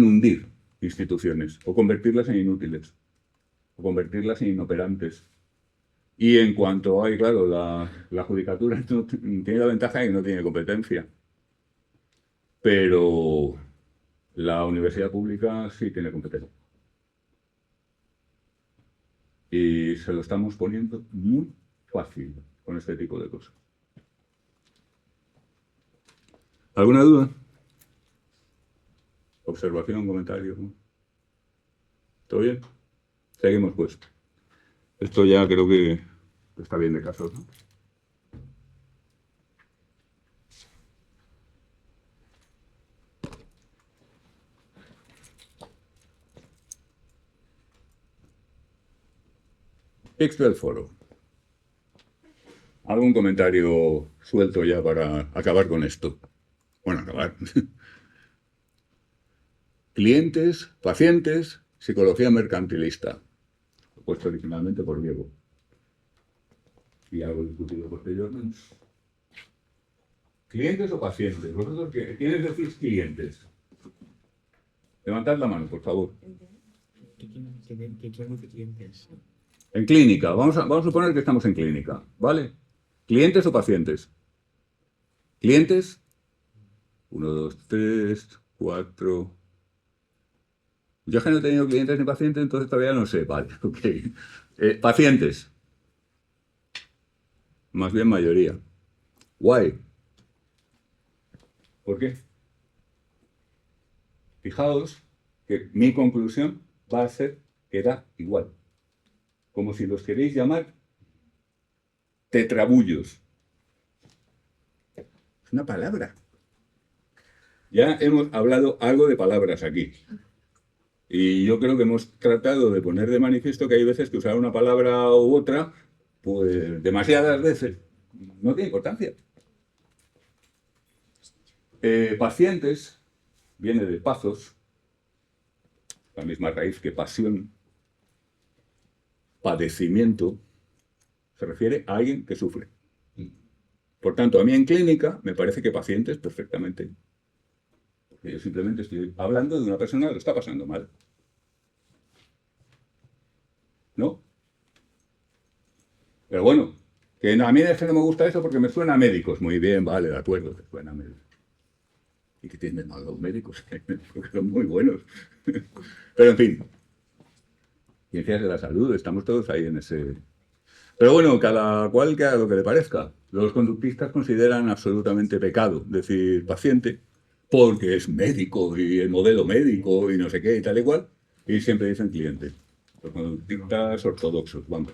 hundir instituciones o convertirlas en inútiles o convertirlas en inoperantes. Y en cuanto hay, claro, la judicatura tiene la ventaja de que no tiene competencia. Pero la universidad pública sí tiene competencia. Y se lo estamos poniendo muy fácil con este tipo de cosas. ¿Alguna duda? ¿Observación, comentario? ¿Todo bien? Seguimos pues. Esto ya creo que está bien de casos, ¿no? Texto del foro. ¿Algún comentario suelto ya para acabar con esto? Bueno, acabar. Clientes, pacientes, psicología mercantilista. Puesto originalmente por Diego. Y algo discutido posteriormente. ¿Clientes o pacientes? ¿Vosotros quiénes decís clientes? Levantad la mano, por favor. En clínica, vamos a suponer que estamos en clínica, ¿vale? ¿Clientes o pacientes? ¿Clientes? 1, 2, 3, 4. Yo es que no he tenido clientes ni pacientes, entonces todavía no sé, vale, ok. Pacientes. Más bien mayoría. Guay. ¿Por qué? Fijaos que mi conclusión va a ser que da igual. Como si los queréis llamar tetrabullos. Es una palabra. Ya hemos hablado algo de palabras aquí. Y yo creo que hemos tratado de poner de manifiesto que hay veces que usar una palabra u otra, pues demasiadas veces, no tiene importancia. Pacientes viene de pazos, la misma raíz que pasión. Padecimiento se refiere a alguien que sufre. Por tanto, a mí en clínica me parece que pacientes perfectamente. Porque yo simplemente estoy hablando de una persona que lo está pasando mal. ¿No? Pero bueno, que a mí es que no me gusta eso porque me suena a médicos. Muy bien, vale, de acuerdo, te suena a médicos. ¿Y qué tienen mal los médicos? Porque son muy buenos. Pero en fin. Ciencias de la salud, estamos todos ahí en ese... Pero bueno, cada cual que haga lo que le parezca. Los conductistas consideran absolutamente pecado decir paciente, porque es médico y el modelo médico y no sé qué y tal y cual, y siempre dicen cliente. Los conductistas ortodoxos, vamos.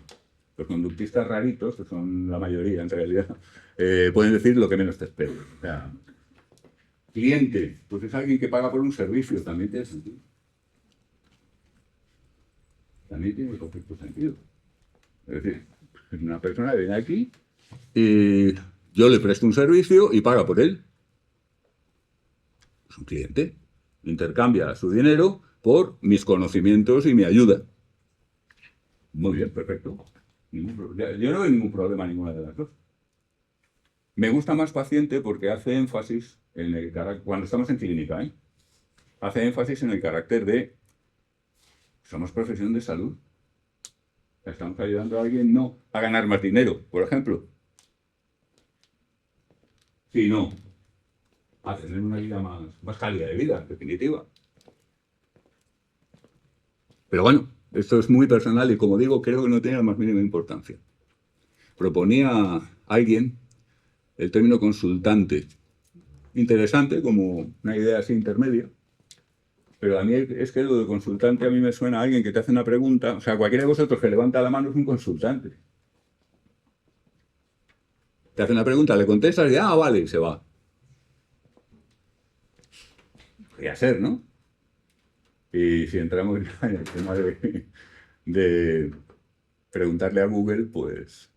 Los conductistas raritos, que son la mayoría en realidad, pueden decir lo que menos te espero. O sea, Cliente, pues es alguien que paga por un servicio, también tiene sentido. También tiene perfecto sentido. Es decir, es una persona que viene aquí y yo le presto un servicio y paga por él. Es un cliente. Intercambia su dinero por mis conocimientos y mi ayuda. Muy bien, perfecto. Yo no veo ningún problema ninguna de las dos. Me gusta más paciente porque hace énfasis en el carácter, cuando estamos en clínica, hace énfasis en el carácter de somos profesión de salud. Estamos ayudando a alguien no a ganar más dinero, por ejemplo, sino a tener una vida más calidad de vida, en definitiva. Pero bueno, esto es muy personal y, como digo, creo que no tiene la más mínima importancia. Proponía alguien el término consultante. Interesante, como una idea así intermedia. Pero a mí es que lo de consultante a mí me suena a alguien que te hace una pregunta. O sea, cualquiera de vosotros que levanta la mano es un consultante. Te hace una pregunta, le contestas y vale, y se va. Podría ser, ¿no? Y si entramos en el tema de preguntarle a Google, pues,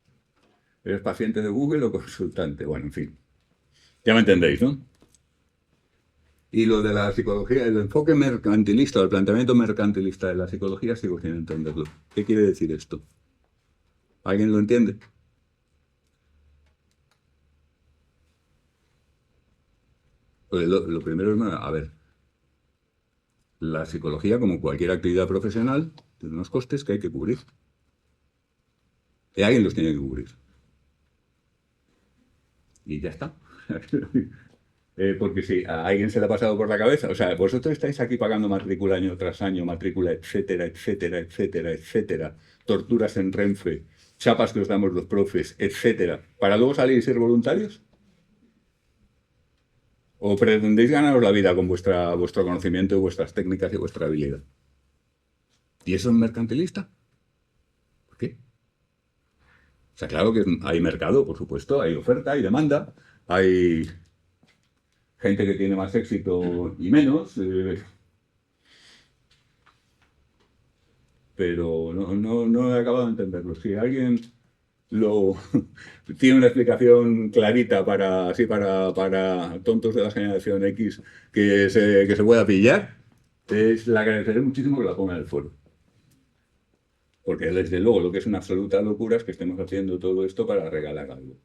¿eres paciente de Google o consultante? Bueno, en fin. Ya me entendéis, ¿no? Y lo de la psicología, el enfoque mercantilista, el planteamiento mercantilista de la psicología, sigo sin entenderlo. ¿Qué quiere decir esto? ¿Alguien lo entiende? Pues lo primero es, a ver, la psicología, como cualquier actividad profesional, tiene unos costes que hay que cubrir. Y alguien los tiene que cubrir. Y ya está. Porque si a alguien se le ha pasado por la cabeza, o sea, vosotros estáis aquí pagando matrícula año tras año, matrícula, etcétera, etcétera, etcétera, etcétera, torturas en Renfe, chapas que os damos los profes, etcétera, para luego salir y ser voluntarios. ¿O pretendéis ganaros la vida con vuestro conocimiento, vuestras técnicas y vuestra habilidad? ¿Y eso es mercantilista? ¿Por qué? O sea, claro que hay mercado, por supuesto, hay oferta, hay demanda, hay gente que tiene más éxito y menos, pero no he acabado de entenderlo. Si alguien tiene una explicación clarita para tontos de la generación X que se pueda pillar, le agradeceré muchísimo que la ponga en el foro. Porque desde luego lo que es una absoluta locura es que estemos haciendo todo esto para regalar algo.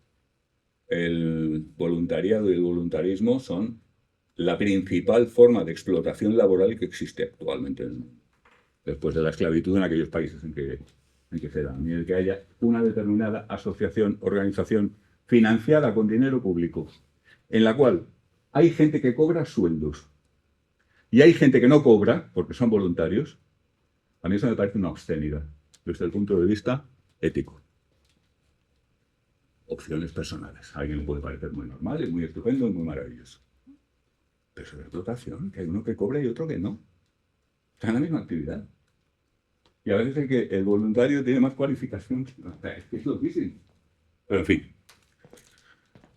El voluntariado y el voluntarismo son la principal forma de explotación laboral que existe actualmente en el mundo, después de la esclavitud en aquellos países en que se da, ni el que haya una determinada asociación, organización financiada con dinero público, en la cual hay gente que cobra sueldos y hay gente que no cobra porque son voluntarios. A mí eso me parece una obscenidad desde el punto de vista ético. Opciones personales. A alguien le puede parecer muy normal, es muy estupendo, es muy maravilloso. Pero es una explotación, que hay uno que cobra y otro que no. Están en la misma actividad. Y a veces el voluntario tiene más cualificación. Es loquísimo. Pero en fin.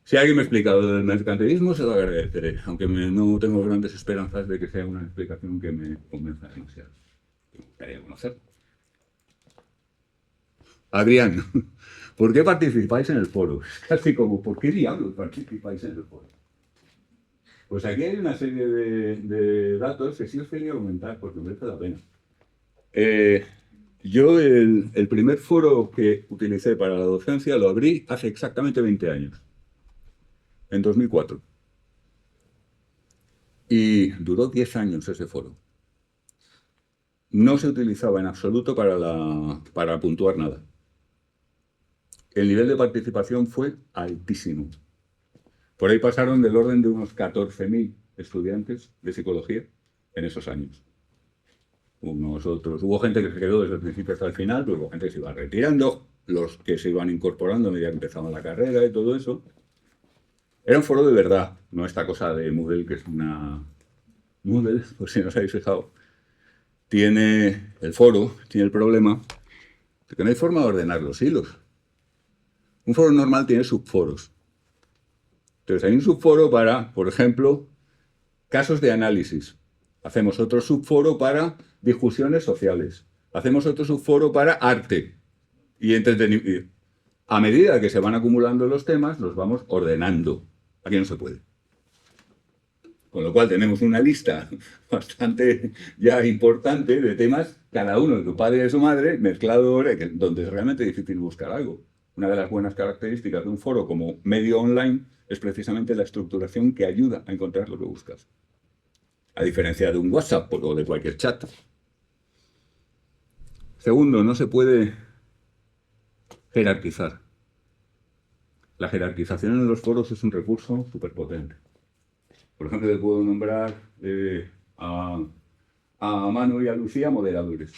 Si alguien me explica lo del mercantilismo, se lo agradeceré. Aunque no tengo grandes esperanzas de que sea una explicación que me convenza demasiado. Me gustaría conocerlo. Adrián, ¿por qué participáis en el foro? Es casi como, ¿por qué diablos participáis en el foro? Pues aquí hay una serie de datos que sí os quería comentar porque merece la pena. Yo el primer foro que utilicé para la docencia lo abrí hace exactamente 20 años, en 2004. Y duró 10 años ese foro. No se utilizaba en absoluto para puntuar nada. El nivel de participación fue altísimo. Por ahí pasaron del orden de unos 14.000 estudiantes de psicología en esos años. Hubo gente que se quedó desde el principio hasta el final, pero hubo gente que se iba retirando, los que se iban incorporando a medida que empezaban la carrera y todo eso. Era un foro de verdad, no esta cosa de Moodle, que es una... Moodle, pues si no os habéis fijado, el foro tiene el problema de que no hay forma de ordenar los hilos. Un foro normal tiene subforos. Entonces hay un subforo para, por ejemplo, casos de análisis. Hacemos otro subforo para discusiones sociales. Hacemos otro subforo para arte y entretenimiento. A medida que se van acumulando los temas, los vamos ordenando. Aquí no se puede. Con lo cual tenemos una lista bastante ya importante de temas, cada uno de tu padre y de su madre, mezclado, donde es realmente difícil buscar algo. Una de las buenas características de un foro como medio online es precisamente la estructuración que ayuda a encontrar lo que buscas. A diferencia de un WhatsApp o de cualquier chat. Segundo, no se puede jerarquizar. La jerarquización en los foros es un recurso súper potente. Por ejemplo, le puedo nombrar a Manu y a Lucía moderadores.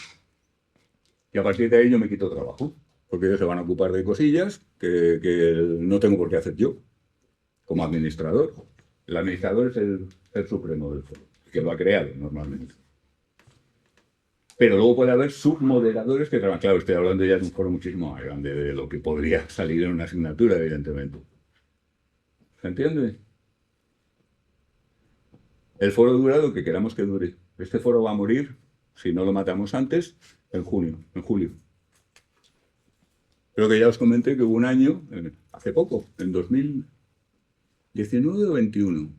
Y a partir de ahí yo me quito trabajo, porque ellos se van a ocupar de cosillas que no tengo por qué hacer yo, como administrador. El administrador es el supremo del foro, que lo ha creado normalmente. Pero luego puede haber submoderadores que trabajan. Claro, estoy hablando ya de un foro muchísimo más grande de lo que podría salir en una asignatura, evidentemente. ¿Se entiende? El foro dura lo que queramos que dure. Este foro va a morir, si no lo matamos antes, en julio. Creo que ya os comenté que hubo un año, hace poco, en 2019 o 21,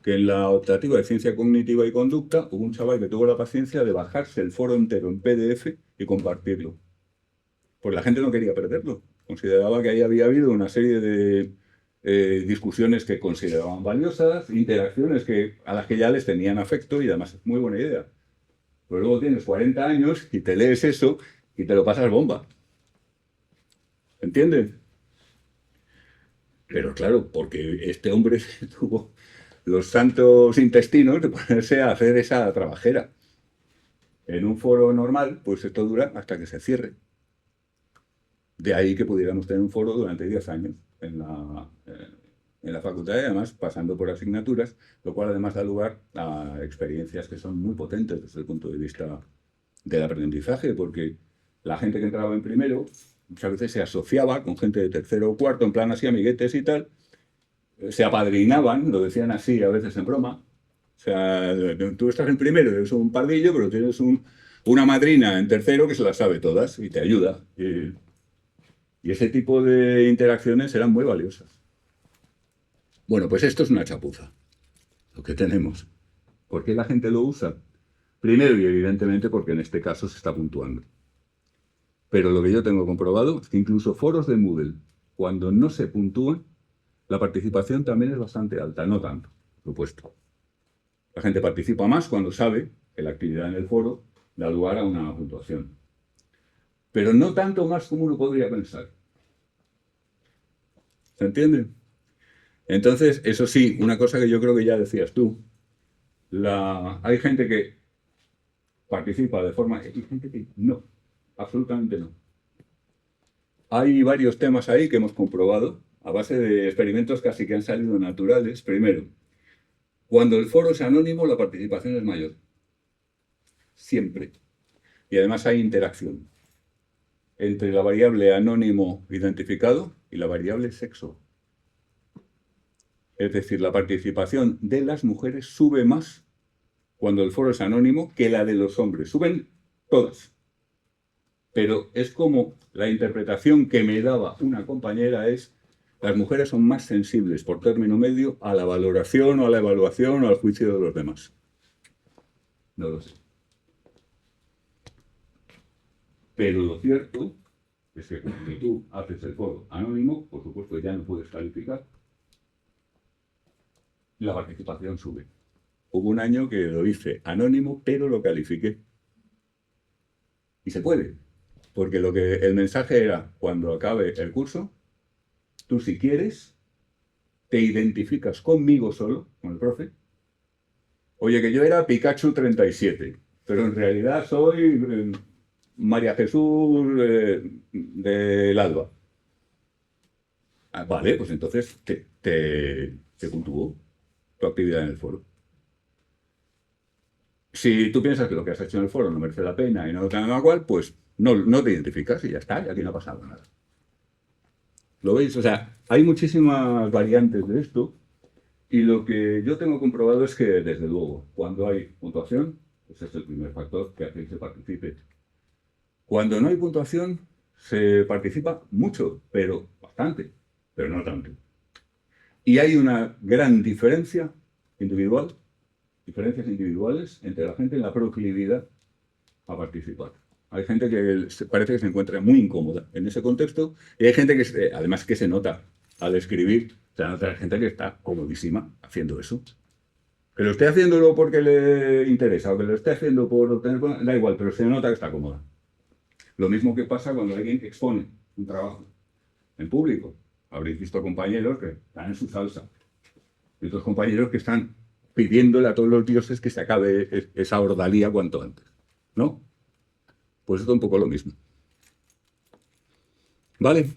que en la optativa de Ciencia Cognitiva y Conducta hubo un chaval que tuvo la paciencia de bajarse el foro entero en PDF y compartirlo. Pues la gente no quería perderlo. Consideraba que ahí había habido una serie de discusiones que consideraban valiosas, interacciones a las que ya les tenían afecto y además es muy buena idea. Pero luego tienes 40 años y te lees eso y te lo pasas bomba. ¿Entiendes? Pero claro, porque este hombre tuvo los santos intestinos de ponerse a hacer esa trabajera. En un foro normal, pues esto dura hasta que se cierre. De ahí que pudiéramos tener un foro durante 10 años en la facultad y además pasando por asignaturas, lo cual además da lugar a experiencias que son muy potentes desde el punto de vista del aprendizaje, porque la gente que entraba en primero muchas veces se asociaba con gente de tercero o cuarto, en plan así, amiguetes y tal, se apadrinaban, lo decían así a veces en broma. O sea, tú estás en primero, eres un pardillo, pero tienes una madrina en tercero que se las sabe todas y te ayuda. Y ese tipo de interacciones eran muy valiosas. Bueno, pues esto es una chapuza, lo que tenemos. ¿Por qué la gente lo usa? Primero y evidentemente porque en este caso se está puntuando. Pero lo que yo tengo comprobado es que incluso foros de Moodle, cuando no se puntúan, la participación también es bastante alta, no tanto, por supuesto. La gente participa más cuando sabe que la actividad en el foro da lugar a una puntuación. Pero no tanto más como uno podría pensar. ¿Se entiende? Entonces, eso sí, una cosa que yo creo que ya decías tú, hay gente que participa de forma... y gente que no, absolutamente no. Hay varios temas ahí que hemos comprobado a base de experimentos casi que han salido naturales. Primero, cuando el foro es anónimo, la participación es mayor. Siempre. Y además hay interacción entre la variable anónimo identificado y la variable sexo. Es decir, la participación de las mujeres sube más cuando el foro es anónimo que la de los hombres. Suben todas. Pero es como la interpretación que me daba una compañera es: las mujeres son más sensibles, por término medio, a la valoración o a la evaluación o al juicio de los demás. No lo sé. Pero lo cierto es que cuando tú haces el foro anónimo, por supuesto ya no puedes calificar, la participación sube. Hubo un año que lo hice anónimo, pero lo califiqué. Y se puede, porque el mensaje era: cuando acabe el curso, tú, si quieres, te identificas conmigo solo, con el profe. Oye, que yo era Pikachu 37, pero en realidad soy María Jesús del Alba. Vale, pues entonces te puntúo tu actividad en el foro. Si tú piensas que lo que has hecho en el foro no merece la pena y no te da igual, pues no te identificas y ya está, y aquí no ha pasado nada. ¿Lo veis? O sea, hay muchísimas variantes de esto Y lo que yo tengo comprobado es que, desde luego, cuando hay puntuación, ese es el primer factor que hace que se participe. Cuando no hay puntuación, se participa mucho, pero bastante, pero no tanto. Y hay una gran diferencia individual, diferencias individuales entre la gente en la proclividad a participar. Hay gente que parece que se encuentra muy incómoda en ese contexto y hay gente que, además, que se nota al escribir, se nota gente que está comodísima haciendo eso. Que lo esté haciéndolo porque le interesa o que lo esté haciendo por obtener, da igual, pero se nota que está cómoda. Lo mismo que pasa cuando alguien expone un trabajo en público. Habréis visto compañeros que están en su salsa y otros compañeros que están pidiéndole a todos los dioses que se acabe esa ordalía cuanto antes, ¿no? Pues esto es un poco lo mismo. ¿Vale?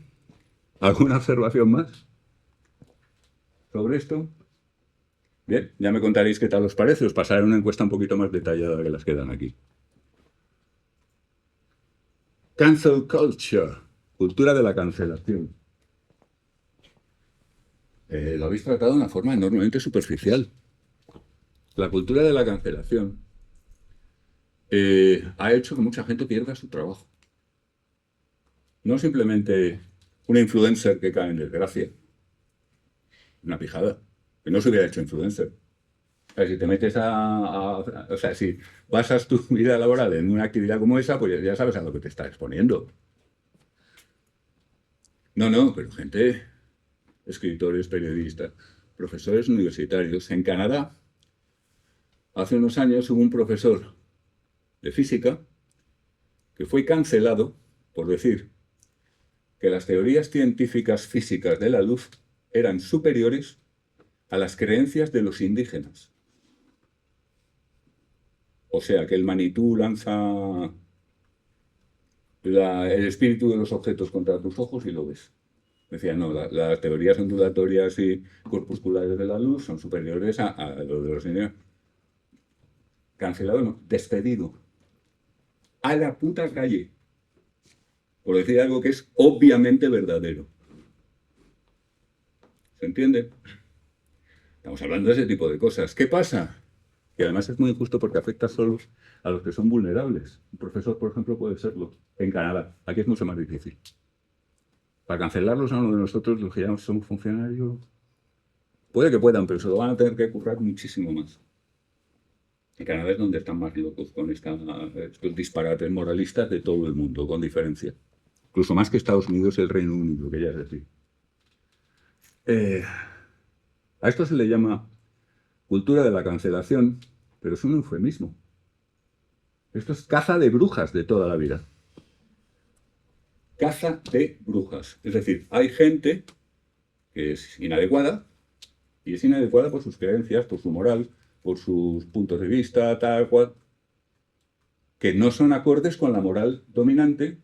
¿Alguna observación más sobre esto? Bien, ya me contaréis qué tal os parece. Os pasaré una encuesta un poquito más detallada que las que dan aquí. Cancel culture, cultura de la cancelación. Lo habéis tratado de una forma enormemente superficial. La cultura de la cancelación ha hecho que mucha gente pierda su trabajo. No simplemente una influencer que cae en desgracia, una pijada, que no se hubiera hecho influencer. O sea, si te metes o sea, si basas tu vida laboral en una actividad como esa, pues ya sabes a lo que te estás exponiendo. No, pero gente, escritores, periodistas, profesores universitarios. En Canadá, hace unos años hubo un profesor de física que fue cancelado por decir que las teorías científicas físicas de la luz eran superiores a las creencias de los indígenas. O sea, que el Manitú lanza el espíritu de los objetos contra tus ojos y lo ves. Decía, no, las teorías ondulatorias y corpusculares de la luz son superiores a lo de los indígenas. Cancelado, no, despedido. A la puta calle. Por decir algo que es obviamente verdadero. ¿Se entiende? Estamos hablando de ese tipo de cosas. ¿Qué pasa? Que además es muy injusto porque afecta solo a los que son vulnerables. Un profesor, por ejemplo, puede serlo en Canadá. Aquí es mucho más difícil. Para cancelarlos a uno de nosotros, los que ya somos funcionarios, puede que puedan, pero se lo van a tener que currar muchísimo más. En Canadá es donde están más locos con estos disparates moralistas de todo el mundo, con diferencia. Incluso más que Estados Unidos y el Reino Unido, que ya es decir. A esto se le llama cultura de la cancelación, pero es un eufemismo. Esto es caza de brujas de toda la vida. Caza de brujas. Es decir, hay gente que es inadecuada, y es inadecuada por sus creencias, por su moral, por sus puntos de vista, tal cual, que no son acordes con la moral dominante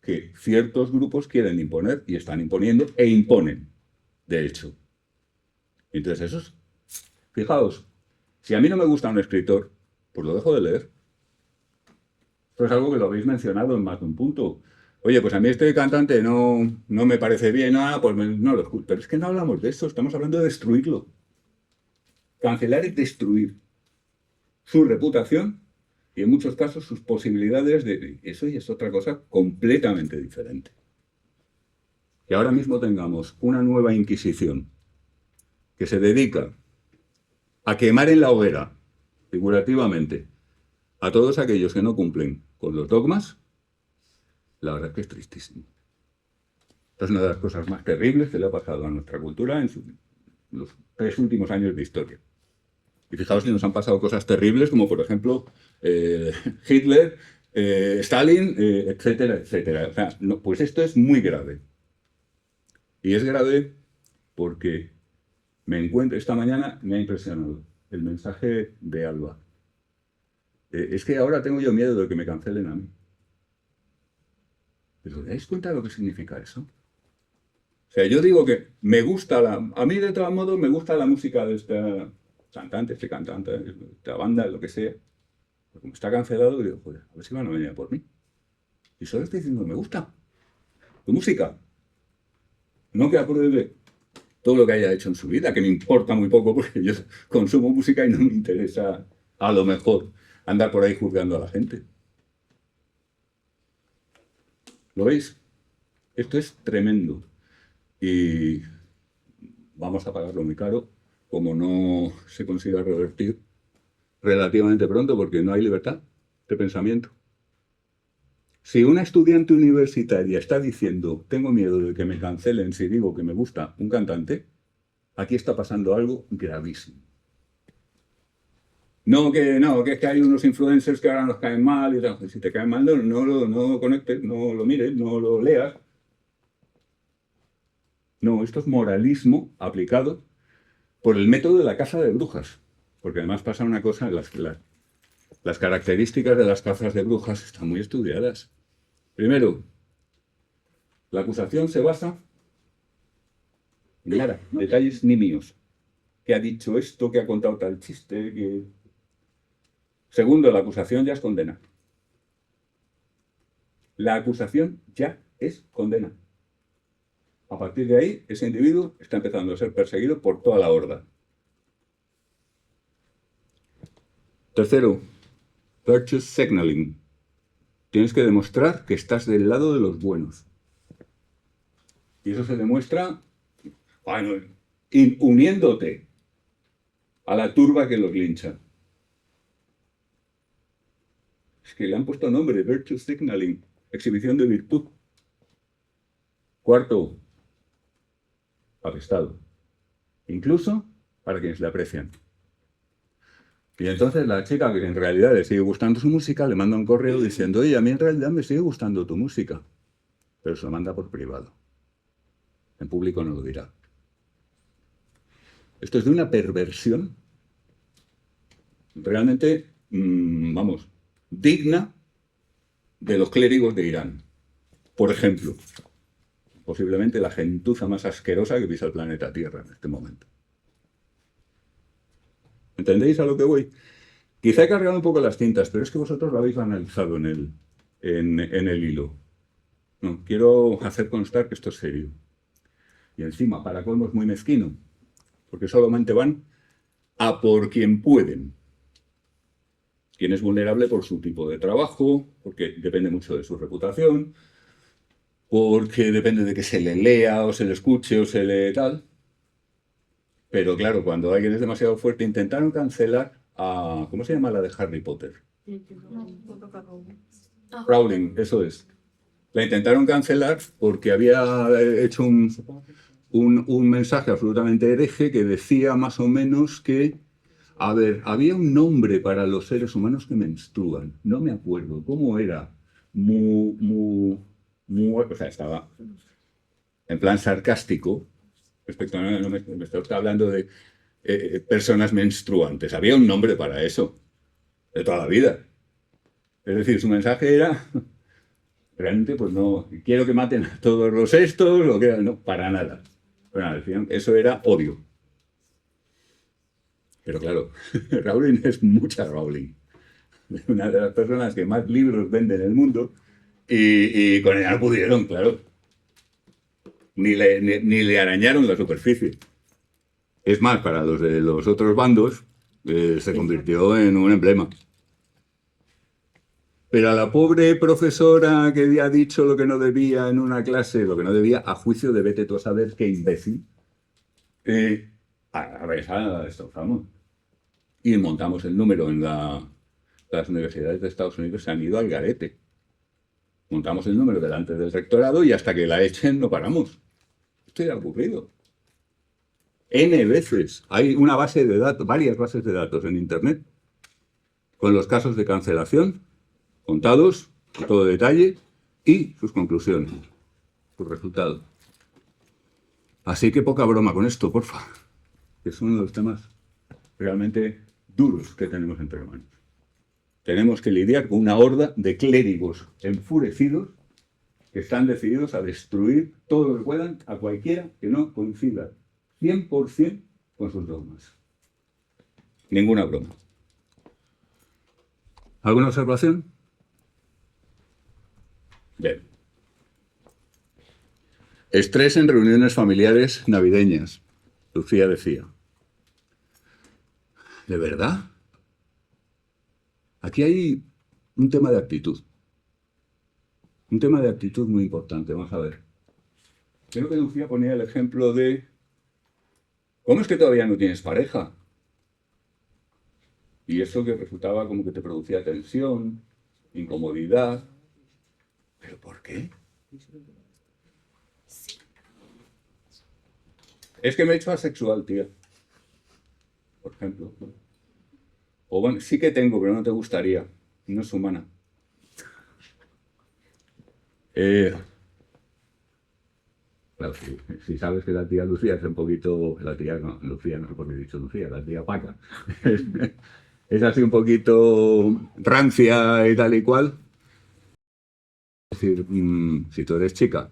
que ciertos grupos quieren imponer y están imponiendo e imponen, de hecho. Entonces, fijaos, si a mí no me gusta un escritor, pues lo dejo de leer. Esto es algo que lo habéis mencionado en más de un punto. Oye, pues a mí este cantante no me parece bien, pues no lo escucho. Pero es que no hablamos de eso, estamos hablando de destruirlo. Cancelar y destruir su reputación y en muchos casos sus posibilidades de... Eso ya es otra cosa completamente diferente. Que ahora mismo tengamos una nueva Inquisición que se dedica a quemar en la hoguera, figurativamente, a todos aquellos que no cumplen con los dogmas, la verdad es que es tristísimo. Esta es una de las cosas más terribles que le ha pasado a nuestra cultura en los 3 últimos años de historia. Y fijaos que nos han pasado cosas terribles como, por ejemplo, Hitler, Stalin, etcétera, etcétera. O sea, pues esto es muy grave. Y es grave porque esta mañana me ha impresionado el mensaje de Alba. Es que ahora tengo yo miedo de que me cancelen a mí. ¿Pero os dais cuenta de lo que significa eso? O sea, yo digo que me gusta a mí de todos modos me gusta la música de este cantante, esta banda, lo que sea. Pero como está cancelado, digo, joder, a ver si van a venir a por mí. Y solo estoy diciendo, me gusta tu música. No que apruebe todo lo que haya hecho en su vida, que me importa muy poco porque yo consumo música y no me interesa, a lo mejor, andar por ahí juzgando a la gente. ¿Lo veis? Esto es tremendo. Y vamos a pagarlo muy caro, como no se consiga revertir relativamente pronto, porque no hay libertad de pensamiento. Si una estudiante universitaria está diciendo, tengo miedo de que me cancelen si digo que me gusta un cantante, aquí está pasando algo gravísimo. No, que es que hay unos influencers que ahora nos caen mal y tal. Si te caen mal, no lo conectes, no lo mires, no lo leas. No, esto es moralismo aplicado por el método de la caza de brujas. Porque además pasa una cosa, las características de las cazas de brujas están muy estudiadas. Primero, la acusación se basa en nada, detalles ni míos. Que ha dicho esto, que ha contado tal chiste, que... Segundo, la acusación ya es condena. La acusación ya es condena. A partir de ahí, ese individuo está empezando a ser perseguido por toda la horda. Tercero, virtue signaling. Tienes que demostrar que estás del lado de los buenos. Y eso se demuestra, bueno, uniéndote a la turba que los lincha. Es que le han puesto nombre, virtue signaling, exhibición de virtud. Cuarto, apestado. Incluso para quienes le aprecian. Y entonces la chica, que en realidad le sigue gustando su música, le manda un correo diciendo, oye, a mí en realidad me sigue gustando tu música. Pero se lo manda por privado. En público no lo dirá. Esto es de una perversión realmente, vamos, digna de los clérigos de Irán. Por ejemplo, posiblemente la gentuza más asquerosa que pisa el planeta Tierra en este momento. ¿Entendéis a lo que voy? Quizá he cargado un poco las tintas, pero es que vosotros lo habéis analizado en el hilo. No, quiero hacer constar que esto es serio. Y encima, para colmo, es muy mezquino, porque solamente van a por quien pueden. Quien es vulnerable por su tipo de trabajo, porque depende mucho de su reputación, porque depende de que se le lea o se le escuche o se le tal. Pero claro, cuando alguien es demasiado fuerte, intentaron cancelar a... ¿Cómo se llama la de Harry Potter? Rowling, eso es. La intentaron cancelar porque había hecho un mensaje absolutamente hereje que decía más o menos que, a ver, había un nombre para los seres humanos que menstruan. No me acuerdo cómo era. O sea, estaba en plan sarcástico. Respecto a, no me está hablando de personas menstruantes. Había un nombre para eso, de toda la vida. Es decir, su mensaje era, realmente, pues no, quiero que maten a todos los estos, o que no, para nada. Bueno, decían, eso era odio. Pero claro, Rowling es mucha Rowling. Una de las personas que más libros vende en el mundo, y con ella no pudieron, claro. Ni le arañaron la superficie. Es más, para los de los otros bandos, se convirtió en un emblema. Pero a la pobre profesora que había dicho lo que no debía en una clase, lo que no debía, a juicio de vete tú a saber qué imbécil, a ver, la destrozamos. Y montamos el número en las universidades de Estados Unidos, se han ido al garete. Montamos el número delante del rectorado y hasta que la echen no paramos. Esto ya ha ocurrido. N veces. Hay una base de datos, varias bases de datos en Internet, con los casos de cancelación, contados, con todo detalle, y sus conclusiones, sus resultados. Así que poca broma con esto, porfa. Que es uno de los temas realmente duros que tenemos entre manos. Tenemos que lidiar con una horda de clérigos enfurecidos que están decididos a destruir todo lo que puedan a cualquiera que no coincida 100% con sus dogmas. Ninguna broma. ¿Alguna observación? Bien. Estrés en reuniones familiares navideñas. Lucía decía, ¿de verdad? Aquí hay un tema de actitud. Un tema de actitud muy importante, vamos a ver. Creo que Lucía ponía el ejemplo de, ¿cómo es que todavía no tienes pareja? Y eso que resultaba como que te producía tensión, incomodidad. ¿Pero por qué? Es que me he hecho asexual, tía. Por ejemplo. O bueno, sí que tengo, pero no te gustaría. No es humana. Claro, si sabes que la tía Lucía es un poquito... La tía, no, Lucía, no sé por qué he dicho Lucía, la tía Paca. Es así un poquito rancia y tal y cual. Es decir, si tú eres chica,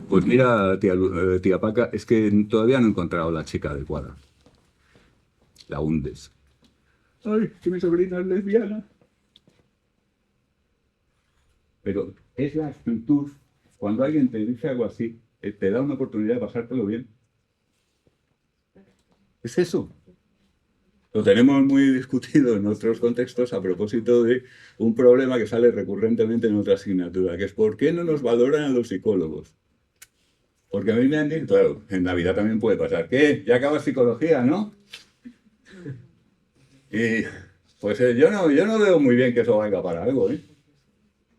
pues mira, tía Paca, es que todavía no he encontrado la chica adecuada. La hundes. ¡Ay, que mi sobrina es lesbiana! Pero es la actitud. Cuando alguien te dice algo así, te da una oportunidad de pasártelo bien. Es eso. Lo tenemos muy discutido en otros contextos a propósito de un problema que sale recurrentemente en otra asignatura, que es ¿por qué no nos valoran a los psicólogos? Porque a mí me han dicho, claro, en Navidad también puede pasar, ¿qué? Ya acabas psicología, ¿no? Y pues yo no veo muy bien que eso valga para algo, ¿eh?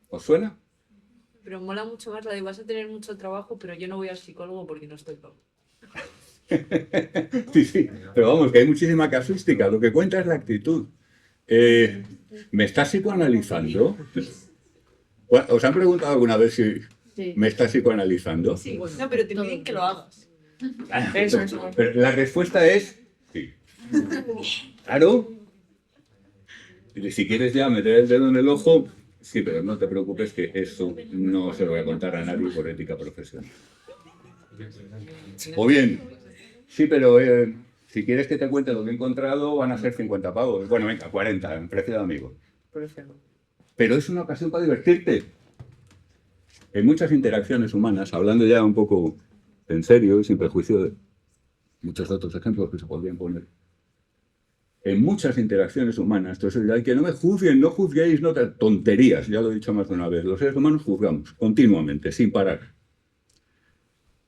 ¿Os suena? Pero mola mucho más la de vas a tener mucho trabajo, pero yo no voy al psicólogo porque no estoy loco. Sí, sí, pero vamos, que hay muchísima casuística. Lo que cuenta es la actitud. ¿Me estás psicoanalizando? ¿Os han preguntado alguna vez si me estás psicoanalizando? Sí, no, pero te piden que lo hagas. Pero la respuesta es sí. Claro. Y si quieres ya meter el dedo en el ojo, sí, pero no te preocupes que eso no se lo voy a contar a nadie por ética profesional. O bien, sí, pero si quieres que te cuente lo que he encontrado, van a ser 50 pavos. Bueno, venga, 40, en precio de amigo. Pero es una ocasión para divertirte. En muchas interacciones humanas, hablando ya un poco en serio y sin perjuicio de muchos otros ejemplos que se podrían poner, en muchas interacciones humanas, entonces hay que no me juzguen, no juzguéis, no tonterías, ya lo he dicho más de una vez, los seres humanos juzgamos continuamente, sin parar.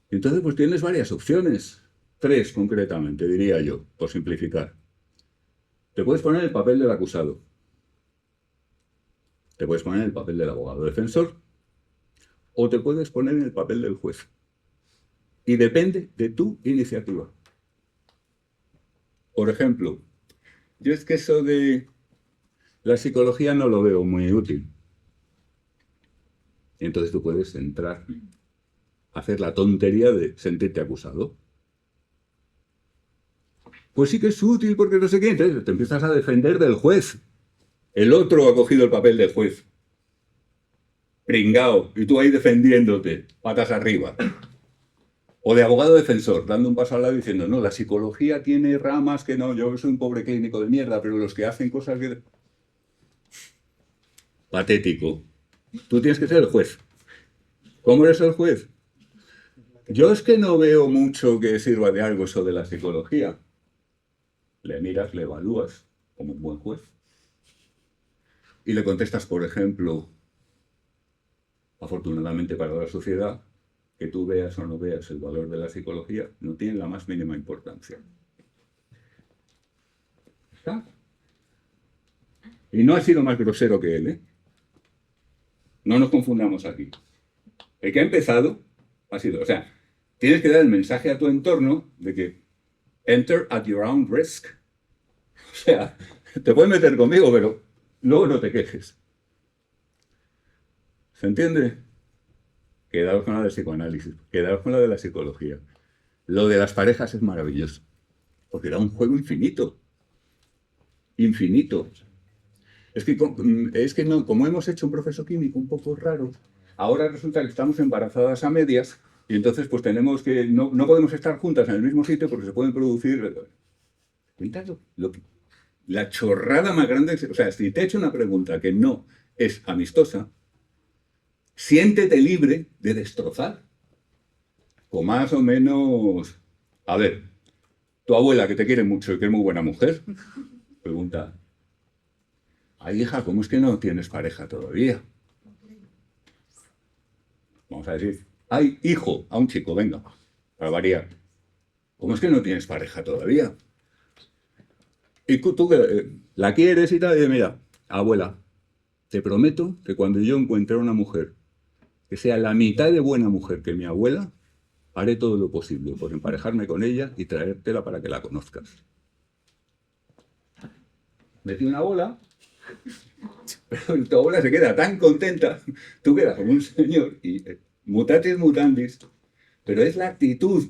Entonces, pues tienes varias opciones, 3 concretamente, diría yo, por simplificar. Te puedes poner en el papel del acusado, te puedes poner en el papel del abogado defensor, o te puedes poner en el papel del juez. Y depende de tu iniciativa. Por ejemplo, yo es que eso de la psicología no lo veo muy útil. Y entonces tú puedes entrar a hacer la tontería de sentirte acusado. Pues sí que es útil porque no sé qué. Entonces te empiezas a defender del juez. El otro ha cogido el papel del juez. Pringao. Y tú ahí defendiéndote, patas arriba. O de abogado defensor, dando un paso al lado diciendo, no, la psicología tiene ramas que no, yo soy un pobre clínico de mierda, pero los que hacen cosas que... Patético. Tú tienes que ser el juez. ¿Cómo eres el juez? Yo es que no veo mucho que sirva de algo eso de la psicología. Le miras, le evalúas como un buen juez. Y le contestas, por ejemplo, afortunadamente para la sociedad, que tú veas o no veas el valor de la psicología, no tiene la más mínima importancia. ¿Está? Y no ha sido más grosero que él, ¿eh? No nos confundamos aquí. El que ha empezado ha sido, o sea, tienes que dar el mensaje a tu entorno de que enter at your own risk. O sea, te puedes meter conmigo, pero luego no te quejes. ¿Se entiende? Quedaos con la del psicoanálisis, quedaos con la de la psicología. Lo de las parejas es maravilloso, porque era un juego infinito. Infinito. Es que no, como hemos hecho un proceso químico un poco raro, ahora resulta que estamos embarazadas a medias y entonces pues tenemos que, no podemos estar juntas en el mismo sitio porque se pueden producir... Cuéntalo, la chorrada más grande, o sea, si te he hecho una pregunta que no es amistosa, siéntete libre de destrozar. O más o menos... A ver, Tu abuela, que te quiere mucho y que es muy buena mujer, pregunta, ay, hija, ¿cómo es que no tienes pareja todavía? Vamos a decir, ay, hijo, a un chico, venga, para variar. ¿Cómo es que no tienes pareja todavía? Y tú que la quieres y tal, y mira, abuela, te prometo que cuando yo encuentre a una mujer que sea la mitad de buena mujer que mi abuela, haré todo lo posible por emparejarme con ella y traértela para que la conozcas. Metí una bola, pero tu abuela se queda tan contenta, tú quedas como un señor y mutatis mutandis, pero es la actitud.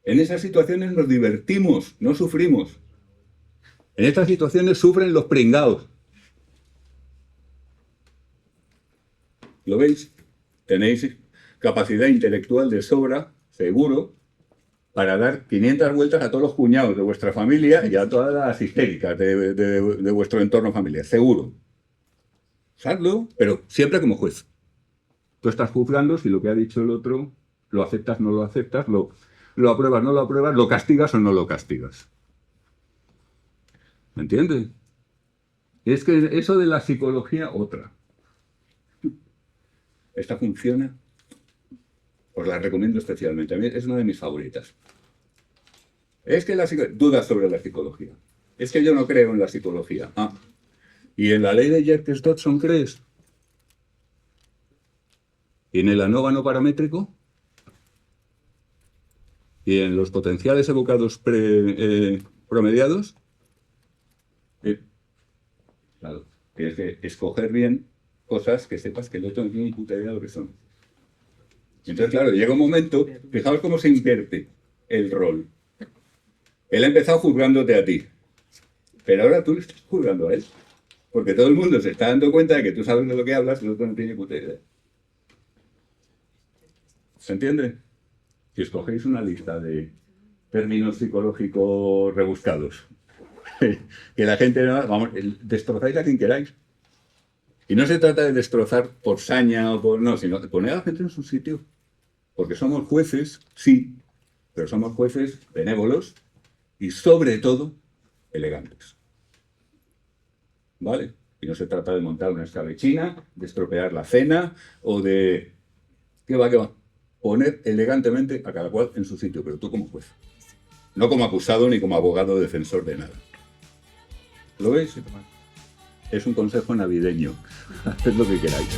En esas situaciones nos divertimos, no sufrimos. En estas situaciones sufren los pringaos. ¿Lo veis? Tenéis capacidad intelectual de sobra, seguro, para dar 500 vueltas a todos los cuñados de vuestra familia y a todas las histéricas de vuestro entorno familiar, seguro. Usadlo, pero siempre como juez. Tú estás juzgando si lo que ha dicho el otro lo aceptas, no lo aceptas, lo apruebas, no lo apruebas, lo castigas o no lo castigas. ¿Me entiendes? Es que eso de la psicología, otra. Esta funciona, os la recomiendo especialmente. A mí es una de mis favoritas. Es que dudas sobre la psicología. Es que yo no creo en la psicología. Ah, ¿y en la ley de Jerkes-Dodson crees? ¿Y en el ANOVA no paramétrico? ¿Y en los potenciales evocados promediados? Claro, tienes que escoger bien cosas que sepas que el otro no tiene ni puta idea de lo que son. Entonces, claro, llega un momento, fijaos cómo se invierte el rol. Él ha empezado juzgándote a ti, pero ahora tú le estás juzgando a él. Porque todo el mundo se está dando cuenta de que tú sabes de lo que hablas y el otro no tiene ni puta idea. ¿Se entiende? Si escogéis una lista de términos psicológicos rebuscados, que la gente, vamos, destrozáis a quien queráis. Y no se trata de destrozar por saña o por... No, sino de poner a la gente en su sitio. Porque somos jueces, sí, pero somos jueces benévolos y, sobre todo, elegantes. ¿Vale? Y no se trata de montar una escabechina, de estropear la cena o de... ¿Qué va, qué va? Poner elegantemente a cada cual en su sitio, pero tú como juez. No como acusado ni como abogado defensor de nada. ¿Lo veis? Es un consejo navideño. Haced lo que queráis.